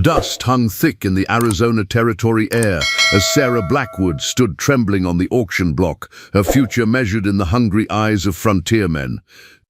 Dust hung thick in the Arizona Territory air as Sarah Blackwood stood trembling on the auction block, her future measured in the hungry eyes of frontiermen.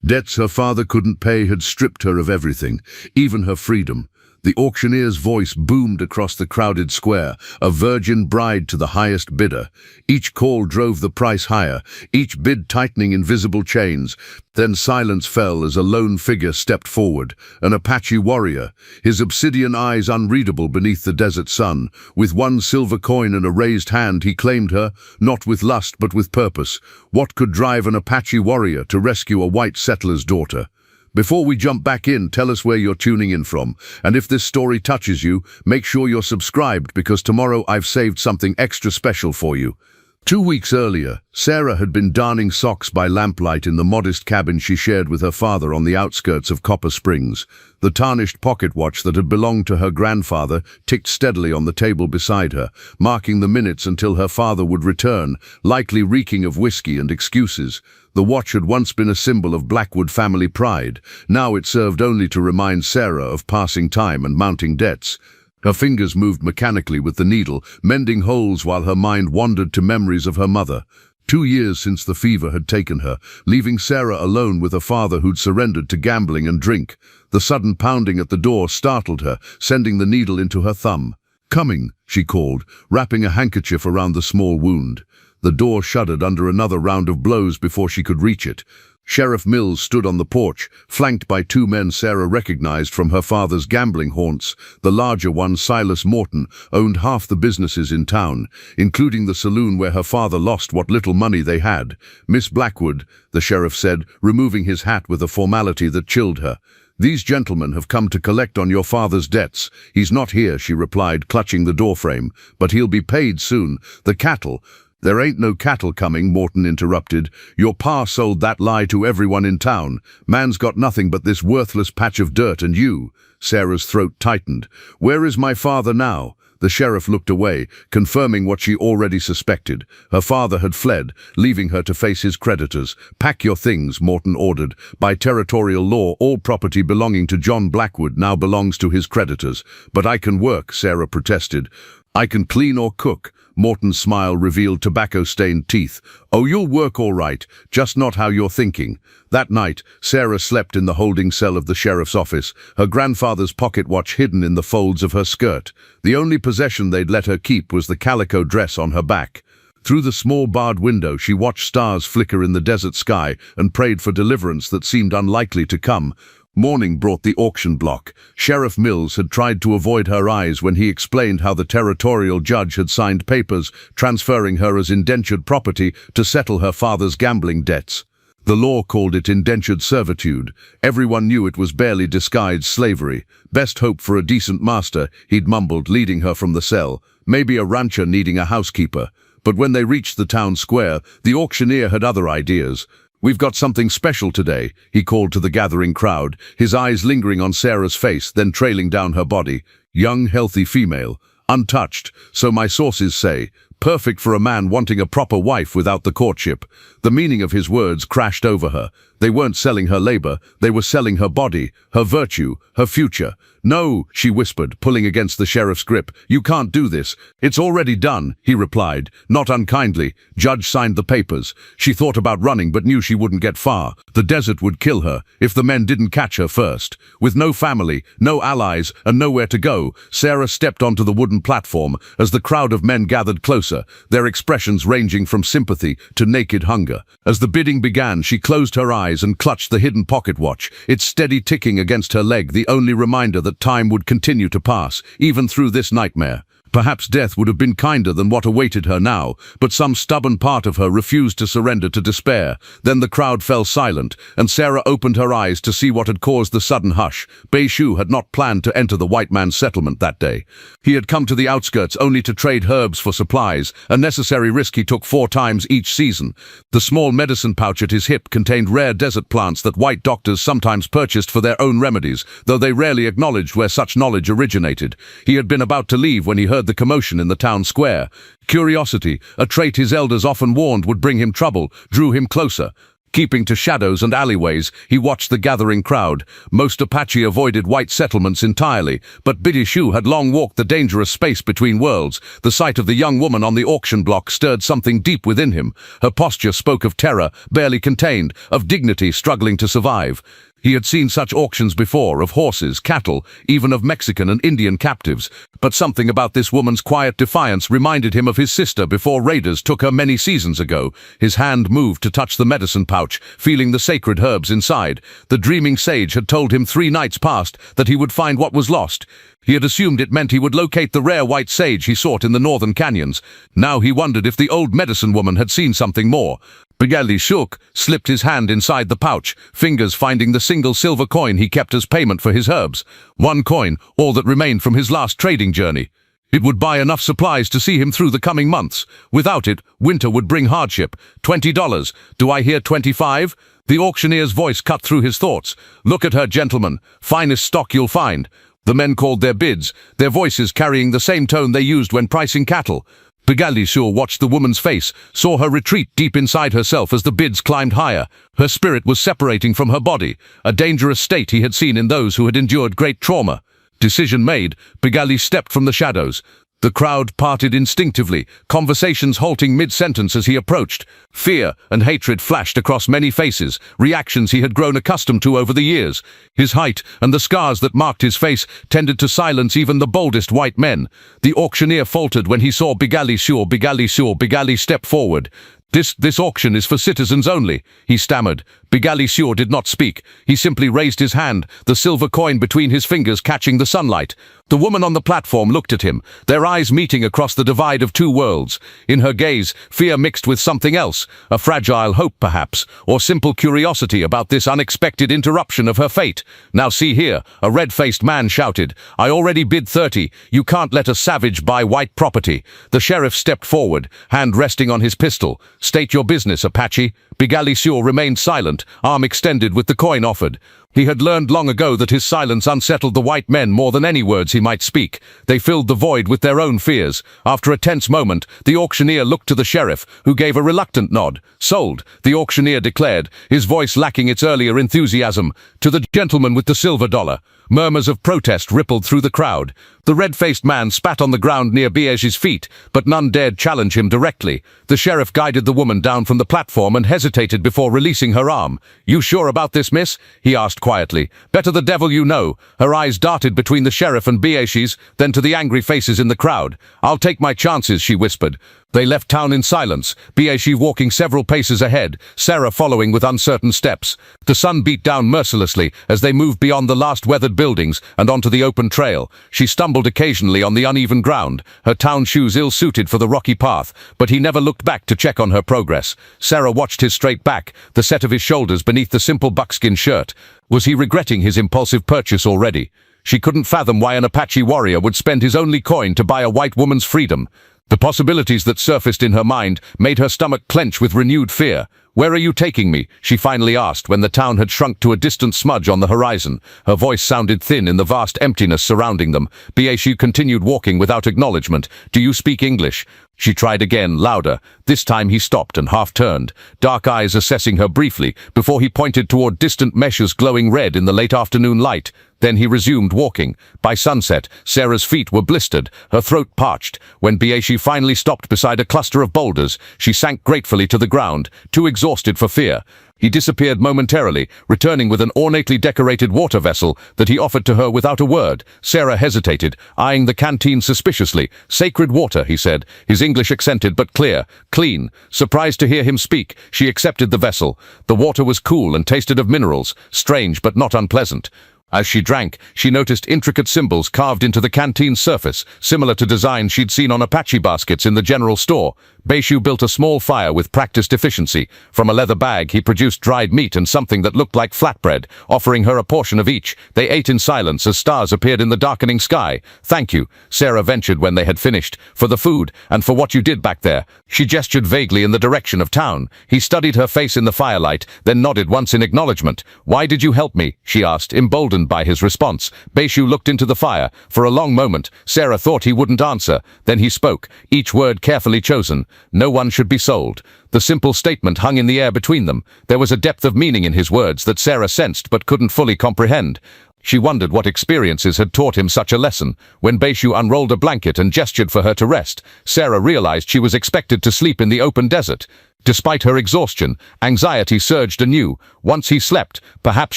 Debts her father couldn't pay had stripped her of everything, even her freedom. The auctioneer's voice boomed across the crowded square, a virgin bride to the highest bidder. Each call drove the price higher, each bid tightening invisible chains. Then silence fell as a lone figure stepped forward, an Apache warrior, his obsidian eyes unreadable beneath the desert sun. With one silver coin and a raised hand, he claimed her, not with lust but with purpose. What could drive an Apache warrior to rescue a white settler's daughter? Before we jump back in, tell us where you're tuning in from. And if this story touches you, make sure you're subscribed because tomorrow I've saved something extra special for you. 2 weeks earlier, Sarah had been darning socks by lamplight in the modest cabin she shared with her father on the outskirts of Copper Springs. The tarnished pocket watch that had belonged to her grandfather ticked steadily on the table beside her, marking the minutes until her father would return, likely reeking of whiskey and excuses. The watch had once been a symbol of Blackwood family pride. Now it served only to remind Sarah of passing time and mounting debts. Her fingers moved mechanically with the needle, mending holes while her mind wandered to memories of her mother. 2 years since the fever had taken her, leaving Sarah alone with a father who'd surrendered to gambling and drink. The sudden pounding at the door startled her, sending the needle into her thumb. "Coming," she called, wrapping a handkerchief around the small wound. The door shuddered under another round of blows before she could reach it. Sheriff Mills stood on the porch, flanked by 2 men Sarah recognized from her father's gambling haunts. The larger one, Silas Morton, owned half the businesses in town, including the saloon where her father lost what little money they had. "Miss Blackwood," the sheriff said, removing his hat with a formality that chilled her. "These gentlemen have come to collect on your father's debts." "He's not here," she replied, clutching the doorframe. "But he'll be paid soon. The cattle—" "There ain't no cattle coming," Morton interrupted. "Your pa sold that lie to everyone in town. Man's got nothing but this worthless patch of dirt and you." Sarah's throat tightened. "Where is my father now?" The sheriff looked away, confirming what she already suspected. Her father had fled, leaving her to face his creditors. "Pack your things," Morton ordered. "By territorial law, all property belonging to John Blackwood now belongs to his creditors." "But I can work," Sarah protested. "I can clean or cook." Morton's smile revealed tobacco-stained teeth. "Oh, you'll work all right, just not how you're thinking." That night, Sarah slept in the holding cell of the sheriff's office, her grandfather's pocket watch hidden in the folds of her skirt. The only possession they'd let her keep was the calico dress on her back. Through the small barred window, she watched stars flicker in the desert sky and prayed for deliverance that seemed unlikely to come. Morning brought the auction block. Sheriff Mills had tried to avoid her eyes when he explained how the territorial judge had signed papers transferring her as indentured property to settle her father's gambling debts. The law called it indentured servitude. Everyone knew it was barely disguised slavery. "Best hope for a decent master," he'd mumbled, leading her from the cell. "Maybe a rancher needing a housekeeper." But when they reached the town square, the auctioneer had other ideas. "We've got something special today," he called to the gathering crowd, his eyes lingering on Sarah's face, then trailing down her body. "Young, healthy female. Untouched, so my sources say. Perfect for a man wanting a proper wife without the courtship." The meaning of his words crashed over her. They weren't selling her labor, they were selling her body, her virtue, her future. "No," she whispered, pulling against the sheriff's grip. "You can't do this." "It's already done," he replied, not unkindly. Judge signed the papers. She thought about running but knew she wouldn't get far. The desert would kill her if the men didn't catch her first. With no family, no allies, and nowhere to go, Sarah stepped onto the wooden platform as the crowd of men gathered closer, their expressions ranging from sympathy to naked hunger. As the bidding began, she closed her eyes and clutched the hidden pocket watch, its steady ticking against her leg, the only reminder that time would continue to pass, even through this nightmare. Perhaps death would have been kinder than what awaited her now, but some stubborn part of her refused to surrender to despair. Then the crowd fell silent, and Sarah opened her eyes to see what had caused the sudden hush. Beishu had not planned to enter the white man's settlement that day. He had come to the outskirts only to trade herbs for supplies, a necessary risk he took 4 times each season. The small medicine pouch at his hip contained rare desert plants that white doctors sometimes purchased for their own remedies, though they rarely acknowledged where such knowledge originated. He had been about to leave when he heard the commotion in the town square. Curiosity, a trait his elders often warned would bring him trouble, drew him closer. Keeping to shadows and alleyways, he watched the gathering crowd. Most Apache avoided white settlements entirely, but Biddy Shu had long walked the dangerous space between worlds. The sight of the young woman on the auction block stirred something deep within him. Her posture spoke of terror, barely contained, of dignity struggling to survive. He had seen such auctions before, of horses, cattle, even of Mexican and Indian captives, but something about this woman's quiet defiance reminded him of his sister before raiders took her many seasons ago. His hand moved to touch the medicine pouch, feeling the sacred herbs inside. The dreaming sage had told him 3 nights past that he would find what was lost. He had assumed it meant he would locate the rare white sage he sought in the northern canyons. Now he wondered if the old medicine woman had seen something more. Bigali shook, slipped his hand inside the pouch, fingers finding the single silver coin he kept as payment for his herbs. 1 coin, all that remained from his last trading journey. It would buy enough supplies to see him through the coming months. Without it, winter would bring hardship. $20. Do I hear 25? The auctioneer's voice cut through his thoughts. Look at her, gentlemen. Finest stock you'll find. The men called their bids, their voices carrying the same tone they used when pricing cattle. Bigali Shu watched the woman's face, saw her retreat deep inside herself as the bids climbed higher. Her spirit was separating from her body, a dangerous state he had seen in those who had endured great trauma. Decision made, Bigali stepped from the shadows. The crowd parted instinctively, conversations halting mid-sentence as he approached. Fear and hatred flashed across many faces, reactions he had grown accustomed to over the years. His height and the scars that marked his face tended to silence even the boldest white men. The auctioneer faltered when he saw Bigali Shu. Bigali step forward. This auction is for citizens only, he stammered. Bigali Shu did not speak. He simply raised his hand, the silver coin between his fingers catching the sunlight. The woman on the platform looked at him, their eyes meeting across the divide of 2 worlds. In her gaze, fear mixed with something else, a fragile hope perhaps, or simple curiosity about this unexpected interruption of her fate. Now see here, a red-faced man shouted. I already bid 30. You can't let a savage buy white property. The sheriff stepped forward, hand resting on his pistol. State your business, Apache. Bigali Shu remained silent, arm extended with the coin offered. He had learned long ago that his silence unsettled the white men more than any words he might speak. They filled the void with their own fears. After a tense moment, the auctioneer looked to the sheriff, who gave a reluctant nod. Sold, the auctioneer declared, his voice lacking its earlier enthusiasm. To the gentleman with the silver dollar. Murmurs of protest rippled through the crowd. The red-faced man spat on the ground near Biage's feet, but none dared challenge him directly. The sheriff guided the woman down from the platform and hesitated before releasing her arm. You sure about this, miss? He asked quietly. Better the devil you know. Her eyes darted between the sheriff and Biage's, then to the angry faces in the crowd. I'll take my chances, she whispered. They left town in silence, Biage walking several paces ahead, Sarah following with uncertain steps. The sun beat down mercilessly as they moved beyond the last weathered buildings and onto the open trail. She stumbled occasionally on the uneven ground, her town shoes ill-suited for the rocky path, but he never looked back to check on her progress. Sarah watched his straight back, the set of his shoulders beneath the simple buckskin shirt. Was he regretting his impulsive purchase already? She couldn't fathom why an Apache warrior would spend his only coin to buy a white woman's freedom. The possibilities that surfaced in her mind made her stomach clench with renewed fear. Where are you taking me? She finally asked when the town had shrunk to a distant smudge on the horizon. Her voice sounded thin in the vast emptiness surrounding them. Biage continued walking without acknowledgement. Do you speak English? She tried again, louder. This time he stopped and half-turned, dark eyes assessing her briefly, before he pointed toward distant meshes glowing red in the late afternoon light. Then he resumed walking. By sunset, Sarah's feet were blistered, her throat parched. When Biage finally stopped beside a cluster of boulders, she sank gratefully to the ground, too exhausted for fear. He disappeared momentarily, returning with an ornately decorated water vessel that he offered to her without a word. Sarah hesitated, eyeing the canteen suspiciously. Sacred water, he said, his English accented but clear, clean. Surprised to hear him speak, she accepted the vessel. The water was cool and tasted of minerals, strange but not unpleasant. As she drank, she noticed intricate symbols carved into the canteen's surface, similar to designs she'd seen on Apache baskets in the general store. Beishu built a small fire with practiced efficiency. From a leather bag, he produced dried meat and something that looked like flatbread, offering her a portion of each. They ate in silence as stars appeared in the darkening sky. Thank you, Sarah ventured when they had finished, for the food and for what you did back there. She gestured vaguely in the direction of town. He studied her face in the firelight, then nodded once in acknowledgement. Why did you help me? She asked, emboldened softened by his response. Beishu looked into the fire. For a long moment, Sarah thought he wouldn't answer. Then he spoke, each word carefully chosen. No one should be sold. The simple statement hung in the air between them. There was a depth of meaning in his words that Sarah sensed but couldn't fully comprehend. She wondered what experiences had taught him such a lesson. When Beishu unrolled a blanket and gestured for her to rest, Sarah realized she was expected to sleep in the open desert. Despite her exhaustion, anxiety surged anew. Once he slept, perhaps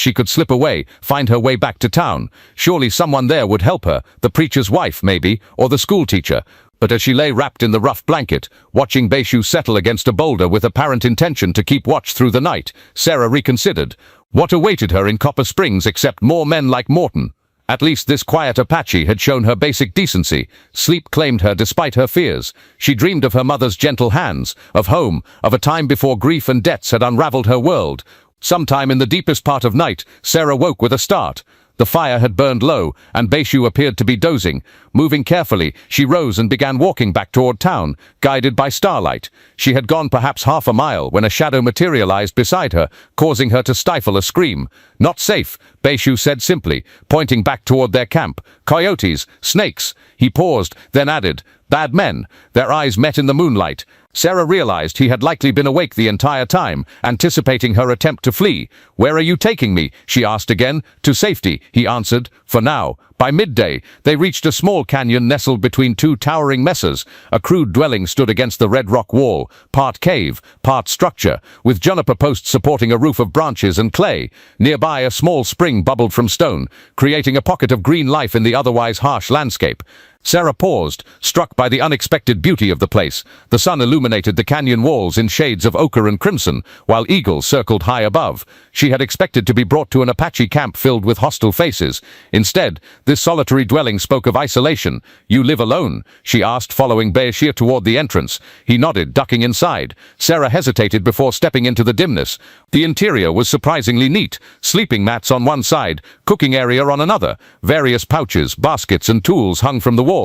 she could slip away, find her way back to town. Surely someone there would help her, the preacher's wife maybe, or the schoolteacher. But as she lay wrapped in the rough blanket, watching Beishu settle against a boulder with apparent intention to keep watch through the night, Sarah reconsidered. What awaited her in Copper Springs except more men like Morton? At least this quiet Apache had shown her basic decency. Sleep claimed her despite her fears. She dreamed of her mother's gentle hands, of home, of a time before grief and debts had unraveled her world. Sometime in the deepest part of night, Sarah woke with a start. The fire had burned low, and Beishu appeared to be dozing. Moving carefully, she rose and began walking back toward town, guided by starlight. She had gone perhaps half a mile when a shadow materialized beside her, causing her to stifle a scream. "Not safe," Beishu said simply, pointing back toward their camp. "Coyotes, snakes." He paused, then added, "Bad men." Their eyes met in the moonlight. Sarah realized he had likely been awake the entire time, anticipating her attempt to flee. "Where are you taking me?" she asked again. "To safety," he answered. "For now." By midday, they reached a small canyon nestled between two towering mesas. A crude dwelling stood against the red rock wall, part cave, part structure, with juniper posts supporting a roof of branches and clay. Nearby, a small spring bubbled from stone, creating a pocket of green life in the otherwise harsh landscape. Sarah paused, struck by the unexpected beauty of the place. The sun illuminated the canyon walls in shades of ochre and crimson, while eagles circled high above. She had expected to be brought to an Apache camp filled with hostile faces. Instead, this solitary dwelling spoke of isolation. "You live alone?" she asked, following Beashir toward the entrance. He nodded, ducking inside. Sarah hesitated before stepping into the dimness. The interior was surprisingly neat. Sleeping mats on one side, cooking area on another. Various pouches, baskets, and tools hung from the walls.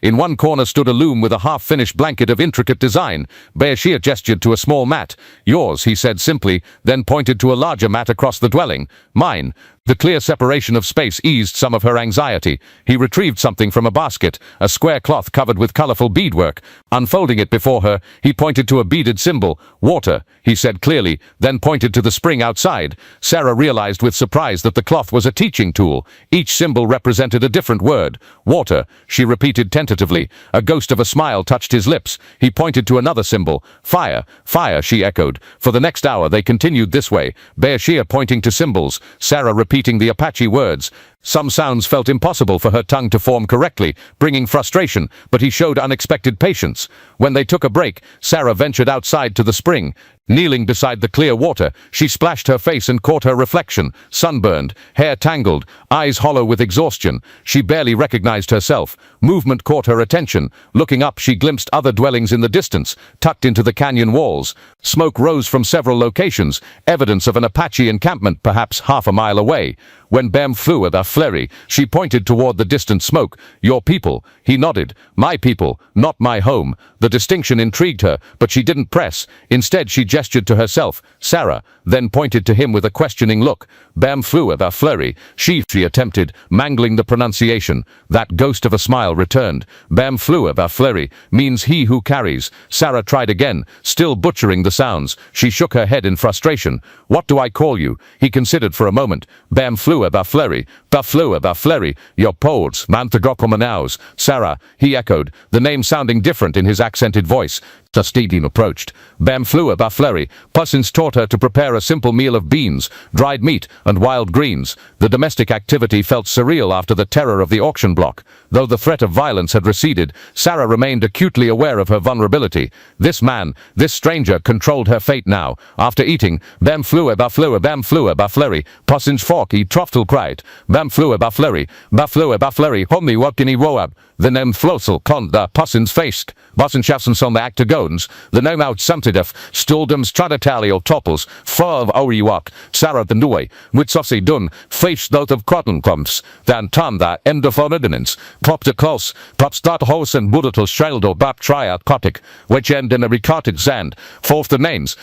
In one corner stood a loom with a half-finished blanket of intricate design. Beashir gestured to a small mat. "Yours," he said simply, then pointed to a larger mat across the dwelling. "Mine." The clear separation of space eased some of her anxiety. He retrieved something from a basket, a square cloth covered with colorful beadwork. Unfolding it before her, he pointed to a beaded symbol. "Water," he said clearly, then pointed to the spring outside. Sarah realized with surprise that the cloth was a teaching tool. Each symbol represented a different word. "Water," she repeated tentatively. A ghost of a smile touched his lips. He pointed to another symbol. "Fire, fire," she echoed. For the next hour they continued this way, Beashir pointing to symbols, Sarah repeating the Apache words. Some sounds felt impossible for her tongue to form correctly, bringing frustration, but he showed unexpected patience. When they took a break, Sarah ventured outside to the spring. Kneeling beside the clear water, she splashed her face and caught her reflection, sunburned, hair tangled, eyes hollow with exhaustion. She barely recognized herself. Movement caught her attention. Looking up, she glimpsed other dwellings in the distance, tucked into the canyon walls. Smoke rose from several locations, evidence of an Apache encampment perhaps half a mile away. When Bem flew at Fleury, she pointed toward the distant smoke. "Your people." He nodded. "My people, not my home." The distinction intrigued her, but she didn't press. Instead, she gestured to herself, "Sarah," then pointed to him with a questioning look. "Bem flew at Fleury." She attempted, mangling the pronunciation. That ghost of a smile returned. "Bem flew at Fleury means he who carries." Sarah tried again, still butchering the sounds. She shook her head in frustration. "What do I call you?" He considered for a moment. "Bem flew at Fleury. Flew at Fleury. Your poles, Mantagokomanaus." "Sarah," he echoed, the name sounding different in his accented voice. Tustedin approached. Bem flew at Fleury. Pussins taught her to prepare a simple meal of beans, dried meat, and wild greens. The domestic activity felt surreal after the terror of the auction block. Though the threat of violence had receded, Sarah remained acutely aware of her vulnerability. This man, this stranger, controlled her fate now. After eating, Bem flew at Fleury. Pussins fork he troftel cried. Bem flew at Fleury. Homni wakini woab. The nem flosel kon da pussins faced. Bossen schaffen son the act to go. stones, the name out Santidef, Stuldum Stradatalio Topples, Far of Oriwak, Sarah the Nui, Witsossi Dun, Face Dot of Cotton Clumps, Dan Tanda, End of Ordinance, Pop the Close, Pop Start Hose and Budatal Sheldo Bap Triad Kotic, which end in a recarted Zand, fourth the names,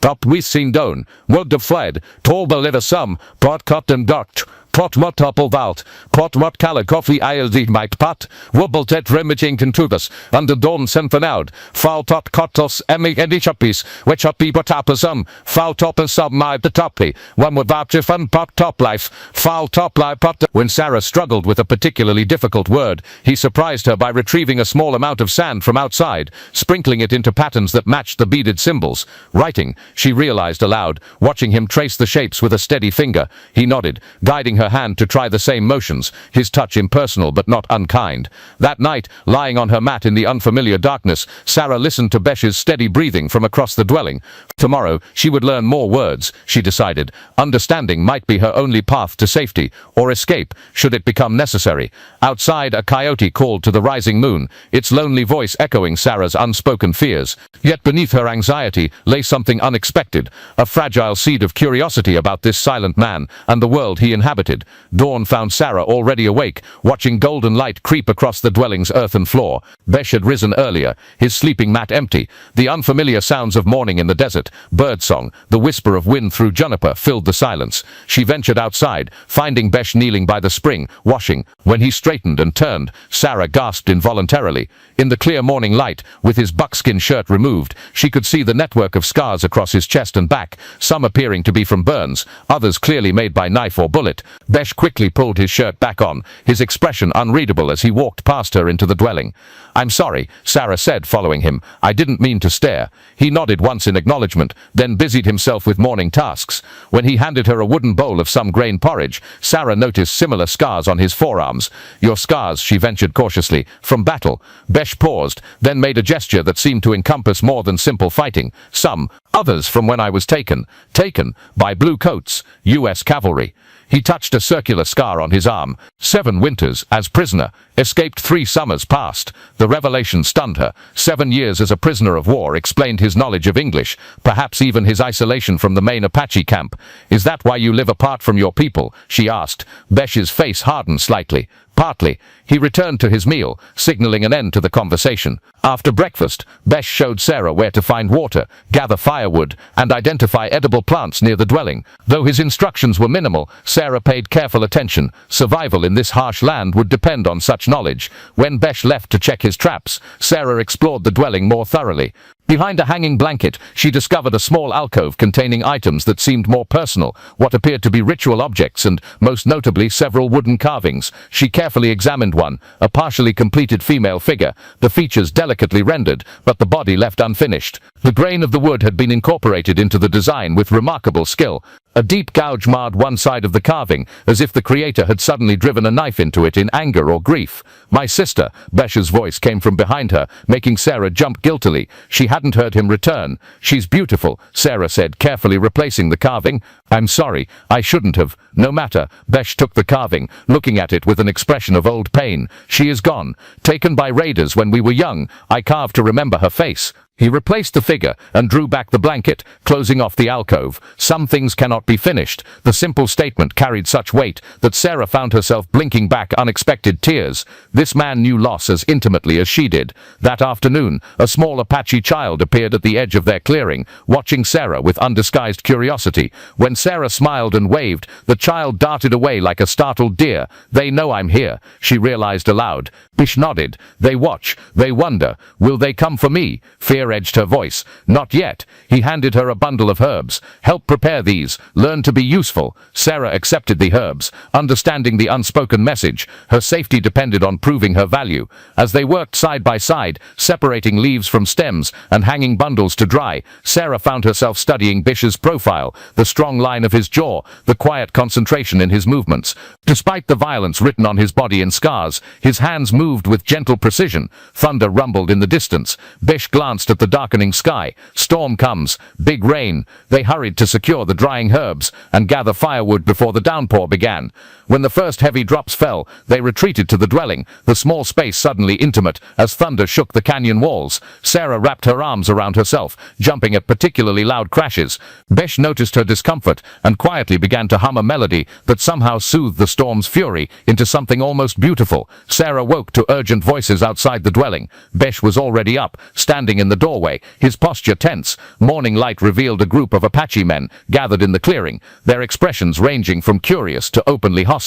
Pop we seen Don, Word the Fled, Tolba Liver Sum, Pot Cotton Doct, Pot what topple vault, pot what color coffee ILD might pot, wobble tet remington tubus, under dawn senfanaud, foul tot cottos emi edishapis, which up be potapasum, foul top and sub my betoppy, one with voucher fun pot top life, foul top life pot. When Sarah struggled with a particularly difficult word, he surprised her by retrieving a small amount of sand from outside, sprinkling it into patterns that matched the beaded symbols. Writing, she realized aloud, watching him trace the shapes with a steady finger. He nodded, guiding her hand to try the same motions, his touch impersonal but not unkind. That night, lying on her mat in the unfamiliar darkness, Sarah listened to Besh's steady breathing from across the dwelling. Tomorrow, she would learn more words, she decided. Understanding might be her only path to safety, or escape, should it become necessary. Outside, a coyote called to the rising moon, its lonely voice echoing Sarah's unspoken fears. Yet beneath her anxiety lay something unexpected, a fragile seed of curiosity about this silent man and the world he inhabited. Dawn found Sarah already awake, watching golden light creep across the dwelling's earthen floor. Besh had risen earlier, his sleeping mat empty. The unfamiliar sounds of morning in the desert, birdsong, the whisper of wind through juniper filled the silence. She ventured outside, finding Besh kneeling by the spring, washing. When he straightened and turned, Sarah gasped involuntarily. In the clear morning light, with his buckskin shirt removed, she could see the network of scars across his chest and back, some appearing to be from burns, others clearly made by knife or bullet. Besh quickly pulled his shirt back on, his expression unreadable as he walked past her into the dwelling. "I'm sorry," Sarah said, following him. "I didn't mean to stare." He nodded once in acknowledgement, then busied himself with morning tasks. When he handed her a wooden bowl of some grain porridge, Sarah noticed similar scars on his forearms. "Your scars," she ventured cautiously, "from battle." Besh paused, then made a gesture that seemed to encompass more than simple fighting. "Some, others from when I was taken by blue coats, U.S. cavalry." He touched a circular scar on his arm. 7 winters as prisoner, escaped 3 summers past. The revelation stunned her. 7 years as a prisoner of war explained his knowledge of English, perhaps even his isolation from the main Apache camp. "Is that why you live apart from your people?" she asked. Besh's face hardened slightly. "Partly." He returned to his meal, signaling an end to the conversation. After breakfast, Besh showed Sarah where to find water, gather firewood, and identify edible plants near the dwelling. Though his instructions were minimal, Sarah paid careful attention. Survival in this harsh land would depend on such knowledge. When Besh left to check his traps, Sarah explored the dwelling more thoroughly. Behind a hanging blanket, she discovered a small alcove containing items that seemed more personal, what appeared to be ritual objects and, most notably, several wooden carvings. She carefully examined one, a partially completed female figure, the features delicately rendered, but the body left unfinished. The grain of the wood had been incorporated into the design with remarkable skill. A deep gouge marred one side of the carving, as if the creator had suddenly driven a knife into it in anger or grief. "My sister," Besh's voice came from behind her, making Sarah jump guiltily. She hadn't heard him return. "She's beautiful," Sarah said, carefully replacing the carving. "I'm sorry, I shouldn't have." "No matter." Besh took the carving, looking at it with an expression of old pain. "She is gone. Taken by raiders when we were young. I carved to remember her face." He replaced the figure and drew back the blanket, closing off the alcove. Some things cannot be finished. The simple statement carried such weight that Sarah found herself blinking back unexpected tears. This man knew loss as intimately as she did. That afternoon, a small Apache child appeared at the edge of their clearing, watching Sarah with undisguised curiosity. When Sarah smiled and waved, the child darted away like a startled deer. "They know I'm here," she realized aloud. Bish nodded. "They watch. They wonder. Will they come for me?" Fear edged her voice. "Not yet." He handed her a bundle of herbs. "Help prepare these. Learn to be useful." Sarah accepted the herbs, understanding the unspoken message. Her safety depended on proving her value. As they worked side by side, separating leaves from stems and hanging bundles to dry, Sarah found herself studying Bish's profile, the strong line of his jaw, the quiet concentration in his movements. Despite the violence written on his body in scars, his hands moved with gentle precision. Thunder rumbled in the distance. Bish glanced at the darkening sky. Storm comes. Big rain. They hurried to secure the drying herbs and gather firewood before the downpour began. When the first heavy drops fell, they retreated to the dwelling, the small space suddenly intimate as thunder shook the canyon walls. Sarah wrapped her arms around herself, jumping at particularly loud crashes. Besh noticed her discomfort and quietly began to hum a melody that somehow soothed the storm's fury into something almost beautiful. Sarah woke to urgent voices outside the dwelling. Besh was already up, standing in the doorway, his posture tense. Morning light revealed a group of Apache men gathered in the clearing, their expressions ranging from curious to openly hostile.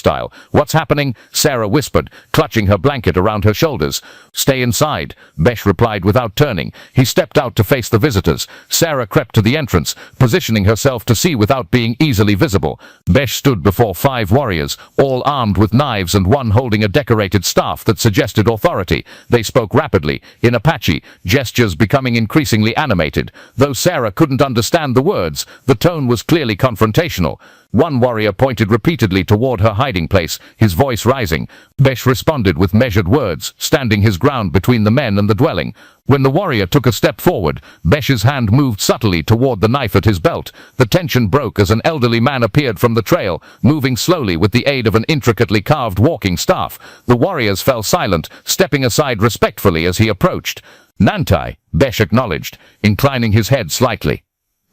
"What's happening?" Sarah whispered, clutching her blanket around her shoulders. "Stay inside," Besh replied without turning. He stepped out to face the visitors. Sarah crept to the entrance, positioning herself to see without being easily visible. Besh stood before 5 warriors, all armed with knives and one holding a decorated staff that suggested authority. They spoke rapidly, in Apache, gestures becoming increasingly animated. Though Sarah couldn't understand the words, the tone was clearly confrontational. One warrior pointed repeatedly toward her hiding place, his voice rising. Besh responded with measured words, standing his ground between the men and the dwelling. When the warrior took a step forward, Besh's hand moved subtly toward the knife at his belt. The tension broke as an elderly man appeared from the trail, moving slowly with the aid of an intricately carved walking staff. The warriors fell silent, stepping aside respectfully as he approached. "Nantai," Besh acknowledged, inclining his head slightly.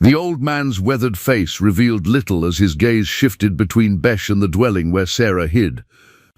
The old man's weathered face revealed little as his gaze shifted between Besh and the dwelling where Sarah hid.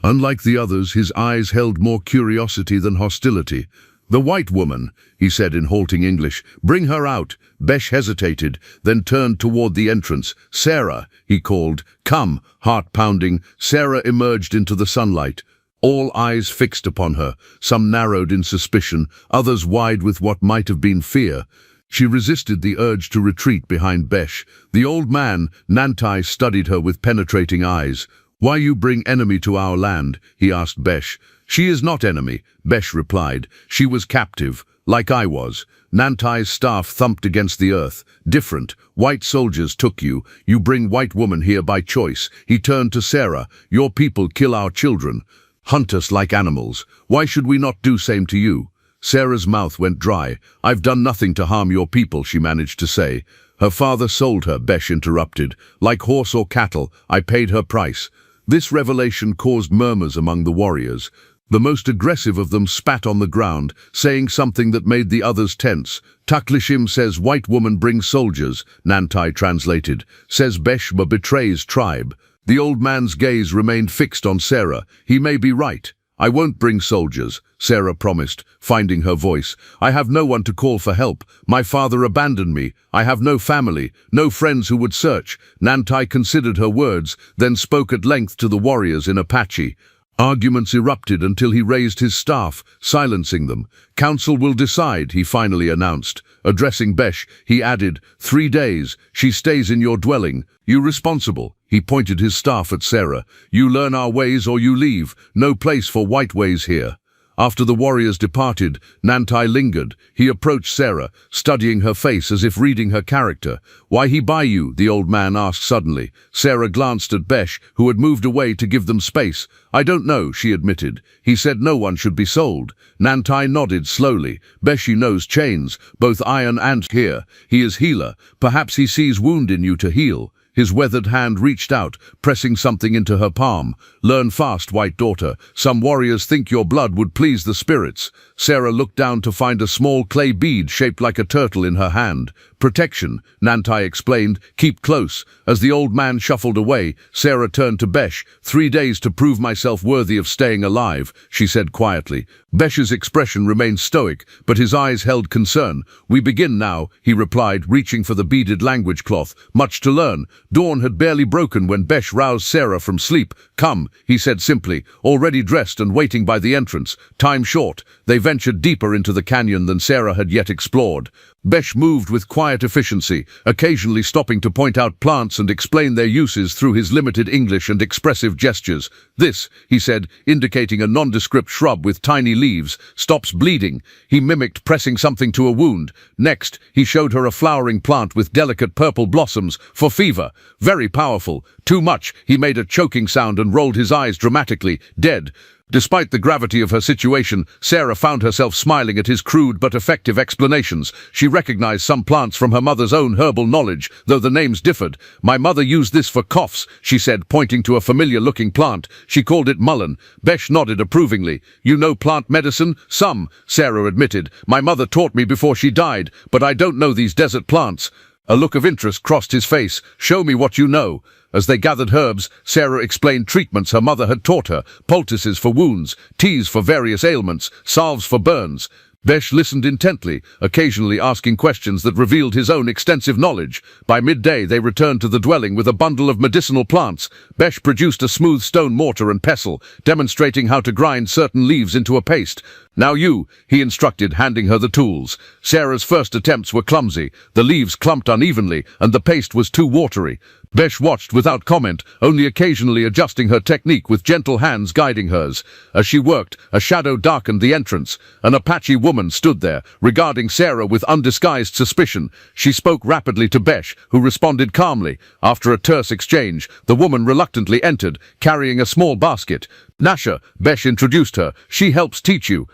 Unlike the others, his eyes held more curiosity than hostility. "The white woman," he said in halting English. "Bring her out." Besh hesitated, then turned toward the entrance. "Sarah," he called. "Come." Heart pounding, Sarah emerged into the sunlight. All eyes fixed upon her, some narrowed in suspicion, others wide with what might have been fear. She resisted the urge to retreat behind Besh. The old man, Nantai, studied her with penetrating eyes. "Why you bring enemy to our land?" he asked Besh. "She is not enemy," Besh replied. "She was captive, like I was." Nantai's staff thumped against the earth. "Different. White soldiers took you. You bring white woman here by choice." He turned to Sarah. "Your people kill our children. Hunt us like animals. Why should we not do same to you?" Sarah's mouth went dry. "I've done nothing to harm your people," she managed to say. "Her father sold her," Besh interrupted. "Like horse or cattle, I paid her price." This revelation caused murmurs among the warriors. The most aggressive of them spat on the ground, saying something that made the others tense. "Taklishim says white woman brings soldiers," Nantai translated. "Says Besh betrays tribe." The old man's gaze remained fixed on Sarah. "He may be right. I won't bring soldiers," Sarah promised, finding her voice. "I have no one to call for help. My father abandoned me. I have no family, no friends who would search." Nantai considered her words, then spoke at length to the warriors in Apache. Arguments erupted until he raised his staff, silencing them. "Council will decide," he finally announced. Addressing Besh, he added, 3 days. She stays in your dwelling. You responsible." He pointed his staff at Sarah. "You learn our ways or you leave. No place for white ways here." After the warriors departed, Nantai lingered. He approached Sarah, studying her face as if reading her character. "Why he buy you?" the old man asked suddenly. Sarah glanced at Besh, who had moved away to give them space. "I don't know," she admitted. "He said no one should be sold." Nantai nodded slowly. "Beshi knows chains, both iron and here. He is healer. Perhaps he sees wound in you to heal." His weathered hand reached out, pressing something into her palm. "Learn fast, white daughter. Some warriors think your blood would please the spirits." Sarah looked down to find a small clay bead shaped like a turtle in her hand. "Protection," Nantai explained. "Keep close." As the old man shuffled away, Sarah turned to Besh. 3 days to prove myself worthy of staying alive," she said quietly. Besh's expression remained stoic, but his eyes held concern. "We begin now," he replied, reaching for the beaded language cloth. "Much to learn." Dawn had barely broken when Besh roused Sarah from sleep. "Come," he said simply, already dressed and waiting by the entrance. Time short. They ventured deeper into the canyon than Sarah had yet explored. Besh moved with quiet efficiency, occasionally stopping to point out plants and explain their uses through his limited English and expressive gestures. "This," he said, indicating a nondescript shrub with tiny leaves, "stops bleeding." He mimicked pressing something to a wound. Next, he showed her a flowering plant with delicate purple blossoms, for fever. Very powerful. Too much. He made a choking sound and rolled his eyes dramatically. "Dead." Despite the gravity of her situation, Sarah found herself smiling at his crude but effective explanations. She recognized some plants from her mother's own herbal knowledge, though the names differed. "My mother used this for coughs," she said, pointing to a familiar-looking plant. She called it mullein. Besh nodded approvingly. "You know plant medicine?" "Some," Sarah admitted. "My mother taught me before she died, but I don't know these desert plants." A look of interest crossed his face. "Show me what you know." As they gathered herbs, Sarah explained treatments her mother had taught her: poultices for wounds, teas for various ailments, salves for burns. Besh listened intently, occasionally asking questions that revealed his own extensive knowledge. By midday, they returned to the dwelling with a bundle of medicinal plants. Besh produced a smooth stone mortar and pestle, demonstrating how to grind certain leaves into a paste. "Now you," he instructed, handing her the tools. Sarah's first attempts were clumsy. The leaves clumped unevenly, and the paste was too watery. Besh watched without comment, only occasionally adjusting her technique with gentle hands guiding hers. As she worked, a shadow darkened the entrance. An Apache woman stood there, regarding Sarah with undisguised suspicion. She spoke rapidly to Besh, who responded calmly. After a terse exchange, the woman reluctantly entered, carrying a small basket. "Nasha," Besh introduced her. "She helps teach you."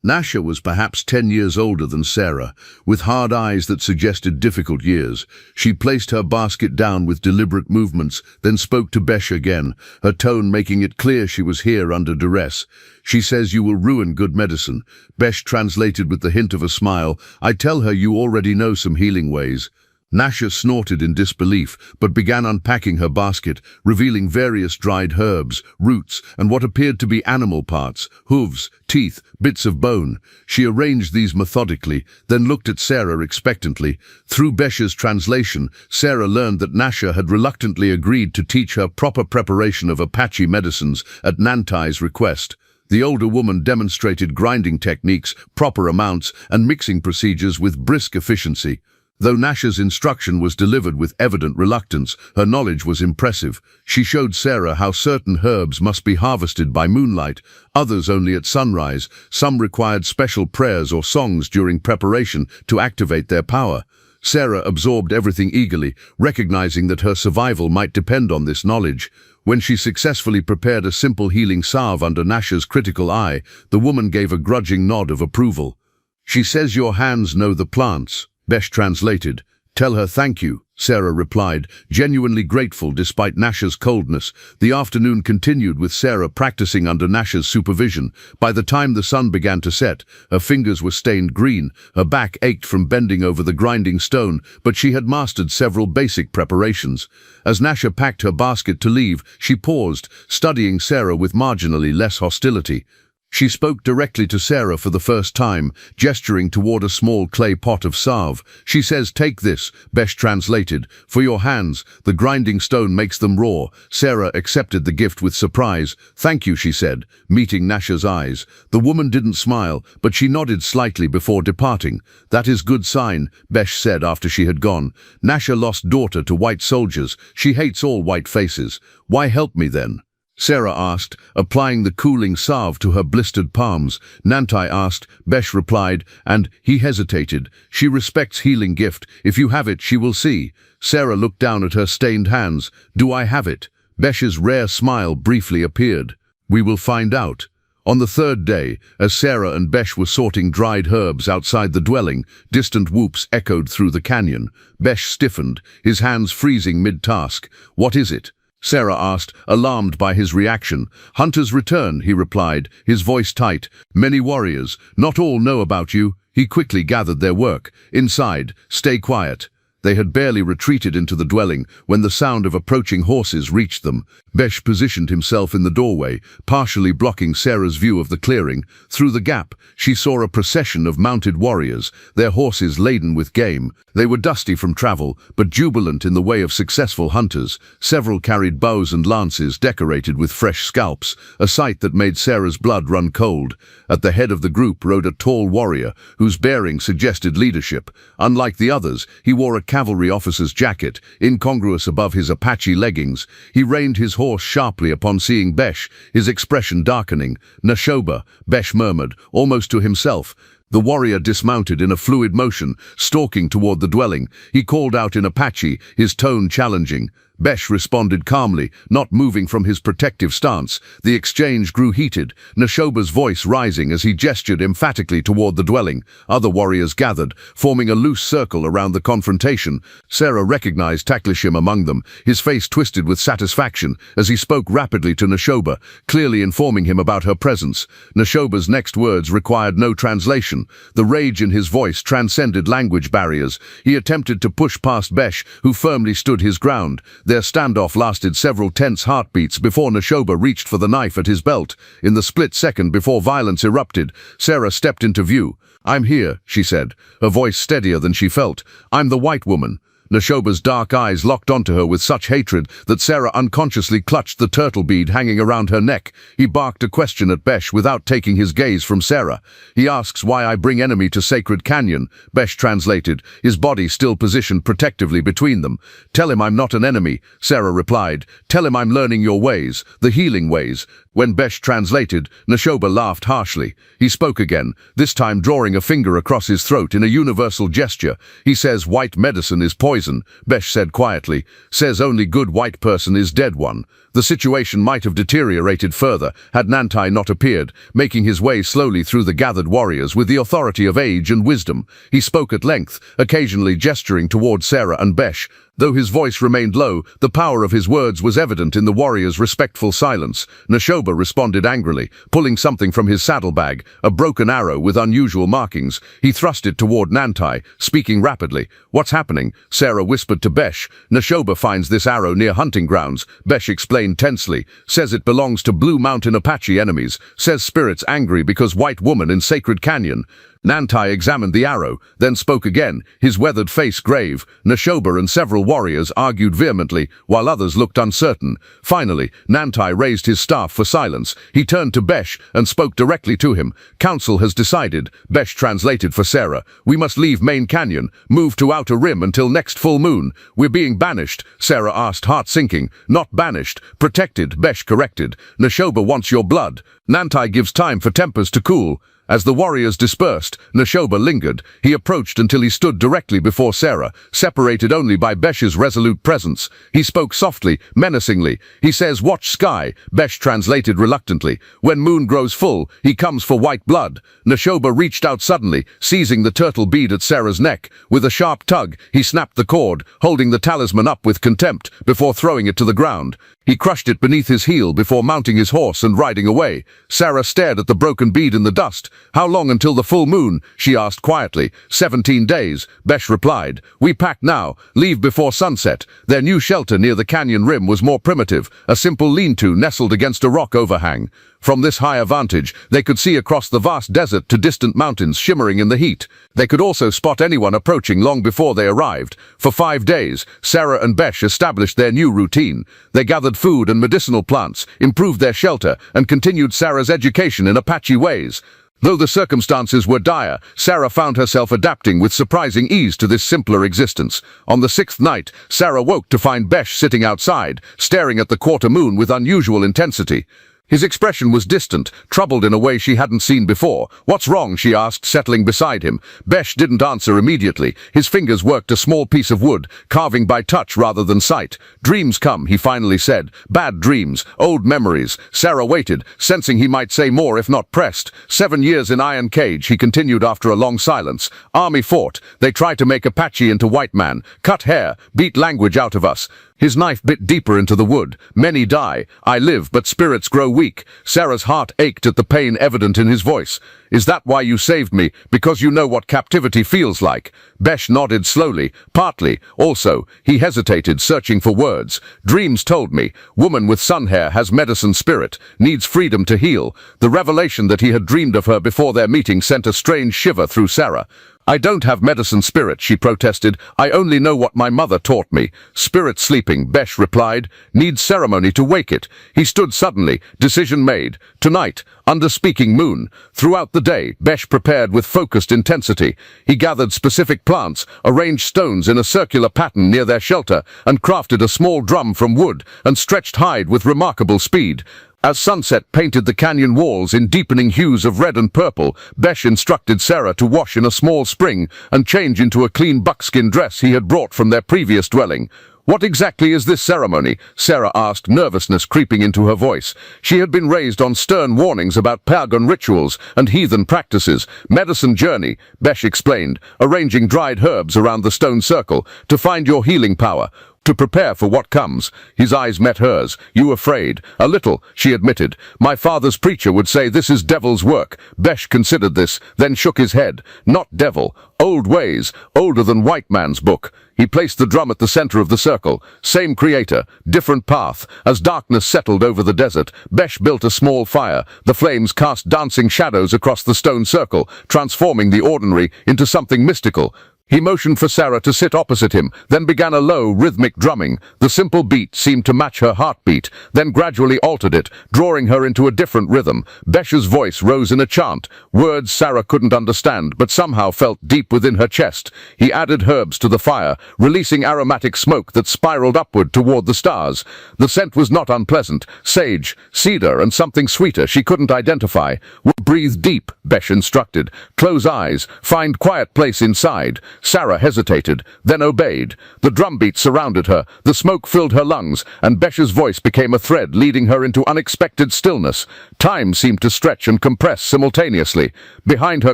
Nasha was perhaps 10 years older than Sarah, with hard eyes that suggested difficult years. She placed her basket down with deliberate movements, then spoke to Besh again, her tone making it clear she was here under duress. "She says you will ruin good medicine." Besh translated with the hint of a smile. "I tell her you already know some healing ways." Nasha snorted in disbelief, but began unpacking her basket, revealing various dried herbs, roots, and what appeared to be animal parts: hooves, teeth, bits of bone. She arranged these methodically, then looked at Sarah expectantly. Through Besh's translation, Sarah learned that Nasha had reluctantly agreed to teach her proper preparation of Apache medicines at Nantai's request. The older woman demonstrated grinding techniques, proper amounts, and mixing procedures with brisk efficiency. Though Nasha's instruction was delivered with evident reluctance, her knowledge was impressive. She showed Sarah how certain herbs must be harvested by moonlight, others only at sunrise. Some required special prayers or songs during preparation to activate their power. Sarah absorbed everything eagerly, recognizing that her survival might depend on this knowledge. When she successfully prepared a simple healing salve under Nasha's critical eye, the woman gave a grudging nod of approval. "She says your hands know the plants," Besh translated. "Tell her thank you," Sarah replied, genuinely grateful despite Nasha's coldness. The afternoon continued with Sarah practicing under Nasha's supervision. By the time the sun began to set, her fingers were stained green, her back ached from bending over the grinding stone, but she had mastered several basic preparations. As Nasha packed her basket to leave, she paused, studying Sarah with marginally less hostility. She spoke directly to Sarah for the first time, gesturing toward a small clay pot of salve. "She says, take this," Besh translated, "for your hands. The grinding stone makes them raw." Sarah accepted the gift with surprise. "Thank you," she said, meeting Nasha's eyes. The woman didn't smile, but she nodded slightly before departing. "That is good sign," Besh said after she had gone. "Nasha lost daughter to white soldiers. She hates all white faces. Why help me then?" Sarah asked, applying the cooling salve to her blistered palms. Nantai asked, Besh replied, and he hesitated. "She respects healing gift. If you have it, she will see." Sarah looked down at her stained hands. "Do I have it?" Besh's rare smile briefly appeared. "We will find out." On the third day, as Sarah and Besh were sorting dried herbs outside the dwelling, distant whoops echoed through the canyon. Besh stiffened, his hands freezing mid-task. "What is it?" Sarah asked, alarmed by his reaction. "Hunters return," he replied, his voice tight. "Many warriors. Not all know about you." He quickly gathered their work. "Inside. Stay quiet." They had barely retreated into the dwelling when the sound of approaching horses reached them. Besh positioned himself in the doorway, partially blocking Sarah's view of the clearing. Through the gap, she saw a procession of mounted warriors, their horses laden with game. They were dusty from travel, but jubilant in the way of successful hunters. Several carried bows and lances decorated with fresh scalps, a sight that made Sarah's blood run cold. At the head of the group rode a tall warrior, whose bearing suggested leadership. Unlike the others, he wore a cavalry officer's jacket, incongruous above his Apache leggings. He reined his horse sharply upon seeing Besh, his expression darkening. "Nashoba," Besh murmured, almost to himself. The warrior dismounted in a fluid motion, stalking toward the dwelling. He called out in Apache, his tone challenging. Besh responded calmly, not moving from his protective stance. The exchange grew heated, Nashoba's voice rising as he gestured emphatically toward the dwelling. Other warriors gathered, forming a loose circle around the confrontation. Sarah recognized Taklishim among them, his face twisted with satisfaction as he spoke rapidly to Nashoba, clearly informing him about her presence. Nashoba's next words required no translation. The rage in his voice transcended language barriers. He attempted to push past Besh, who firmly stood his ground. Their standoff lasted several tense heartbeats before Nashoba reached for the knife at his belt. In the split second before violence erupted, Sarah stepped into view. "I'm here," she said, her voice steadier than she felt. "I'm the white woman." Nashoba's dark eyes locked onto her with such hatred that Sarah unconsciously clutched the turtle bead hanging around her neck. He barked a question at Besh without taking his gaze from Sarah. "He asks why I bring enemy to Sacred Canyon," Besh translated, his body still positioned protectively between them. "Tell him I'm not an enemy," Sarah replied. "Tell him I'm learning your ways, the healing ways." When Besh translated, Nashoba laughed harshly. He spoke again, this time drawing a finger across his throat in a universal gesture. "He says white medicine is poison," Besh said quietly. "Says only good white person is dead one." The situation might have deteriorated further had Nantai not appeared, making his way slowly through the gathered warriors with the authority of age and wisdom. He spoke at length, occasionally gesturing toward Sarah and Besh. Though his voice remained low, the power of his words was evident in the warriors' respectful silence. Nashoba responded angrily, pulling something from his saddlebag, a broken arrow with unusual markings. He thrust it toward Nantai, speaking rapidly. "What's happening?" Sarah whispered to Besh. "Nashoba finds this arrow near hunting grounds," Besh explained tensely. "Says it belongs to Blue Mountain Apache enemies. Says spirits angry because white woman in Sacred Canyon." Nantai examined the arrow, then spoke again, his weathered face grave. Nashoba and several warriors argued vehemently, while others looked uncertain. Finally, Nantai raised his staff for silence. He turned to Besh and spoke directly to him. "Council has decided," Besh translated for Sarah. "We must leave Main Canyon, move to Outer Rim until next full moon." "We're being banished," Sarah asked, heart sinking. "Not banished, protected," Besh corrected. "Nashoba wants your blood." Nantai gives time for tempers to cool. As the warriors dispersed, Nashoba lingered. He approached until he stood directly before Sarah, separated only by Besh's resolute presence. He spoke softly, menacingly. "He says, watch sky," Besh translated reluctantly. "When moon grows full, he comes for white blood." Nashoba reached out suddenly, seizing the turtle bead at Sarah's neck. With a sharp tug, he snapped the cord, holding the talisman up with contempt, before throwing it to the ground. He crushed it beneath his heel before mounting his horse and riding away. Sarah stared at the broken bead in the dust. "How long until the full moon?" she asked quietly. 17 days, Besh replied. "We pack now, leave before sunset." Their new shelter near the canyon rim was more primitive, a simple lean-to nestled against a rock overhang. From this higher vantage, they could see across the vast desert to distant mountains shimmering in the heat. They could also spot anyone approaching long before they arrived. For 5 days, Sarah and Besh established their new routine. They gathered food and medicinal plants, improved their shelter, and continued Sarah's education in Apache ways. Though the circumstances were dire, Sarah found herself adapting with surprising ease to this simpler existence. On the 6th night, Sarah woke to find Besh sitting outside, staring at the quarter moon with unusual intensity. His expression was distant, troubled in a way she hadn't seen before. "What's wrong?" she asked, settling beside him. Besh didn't answer immediately. His fingers worked a small piece of wood, carving by touch rather than sight. "Dreams come," he finally said. "Bad dreams, old memories." Sarah waited, sensing he might say more if not pressed. 7 years in iron cage, he continued after a long silence. "Army fought. They tried to make Apache into white man. Cut hair, beat language out of us." His knife bit deeper into the wood. "Many die. I live, but spirits grow weak." Sarah's heart ached at the pain evident in his voice. "Is that why you saved me? Because you know what captivity feels like?" Besh nodded slowly. "Partly. Also." He hesitated, searching for words. "Dreams told me. Woman with sun hair has medicine spirit, needs freedom to heal." The revelation that he had dreamed of her before their meeting sent a strange shiver through Sarah. "I don't have medicine spirit," she protested. "I only know what my mother taught me." "Spirit sleeping," Besh replied. "Needs ceremony to wake it." He stood suddenly, decision made. Tonight, under speaking moon. Throughout the day, Besh prepared with focused intensity. He gathered specific plants, arranged stones in a circular pattern near their shelter, and crafted a small drum from wood, and stretched hide with remarkable speed. As sunset painted the canyon walls in deepening hues of red and purple, Besh instructed Sarah to wash in a small spring and change into a clean buckskin dress he had brought from their previous dwelling. "What exactly is this ceremony?" Sarah asked, nervousness creeping into her voice. She had been raised on stern warnings about pagan rituals and heathen practices. "Medicine journey," Besh explained, arranging dried herbs around the stone circle to find your healing power. To prepare for what comes. His eyes met hers. "You afraid?" "A little," she admitted. "My father's preacher would say this is devil's work." Besh considered this, then shook his head. "Not devil. Old ways, older than white man's book." He placed the drum at the center of the circle. Same creator, different path. As darkness settled over the desert, Besh built a small fire. The flames cast dancing shadows across the stone circle, transforming the ordinary into something mystical. He motioned for Sarah to sit opposite him, then began a low, rhythmic drumming. The simple beat seemed to match her heartbeat, then gradually altered it, drawing her into a different rhythm. Besh's voice rose in a chant, words Sarah couldn't understand, but somehow felt deep within her chest. He added herbs to the fire, releasing aromatic smoke that spiraled upward toward the stars. The scent was not unpleasant, sage, cedar, and something sweeter she couldn't identify. "Breathe deep," Besh instructed. "Close eyes, find quiet place inside." Sarah hesitated, then obeyed. The drumbeat surrounded her, the smoke filled her lungs, and Besh's voice became a thread leading her into unexpected stillness. Time seemed to stretch and compress simultaneously. Behind her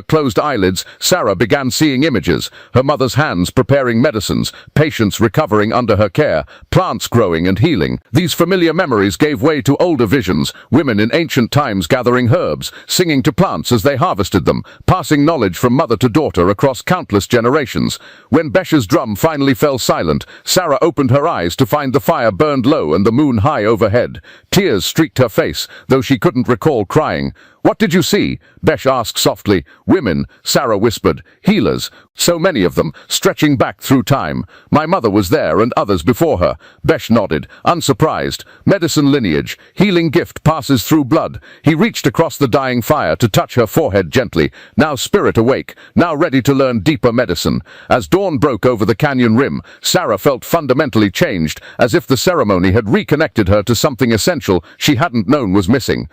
closed eyelids, Sarah began seeing images, her mother's hands preparing medicines, patients recovering under her care, plants growing and healing. These familiar memories gave way to older visions, women in ancient times gathering herbs, singing to plants as they harvested them, passing knowledge from mother to daughter across countless generations. When Besh's drum finally fell silent, Sarah opened her eyes to find the fire burned low and the moon high overhead. Tears streaked her face, though she couldn't recall crying. "What did you see?" Besh asked softly. "Women," Sarah whispered. "Healers. So many of them, stretching back through time. My mother was there and others before her." Besh nodded, unsurprised. "Medicine lineage. Healing gift passes through blood." He reached across the dying fire to touch her forehead gently. Now spirit awake, now ready to learn deeper medicine. As dawn broke over the canyon rim, Sarah felt fundamentally changed, as if the ceremony had reconnected her to something essential she hadn't known was missing.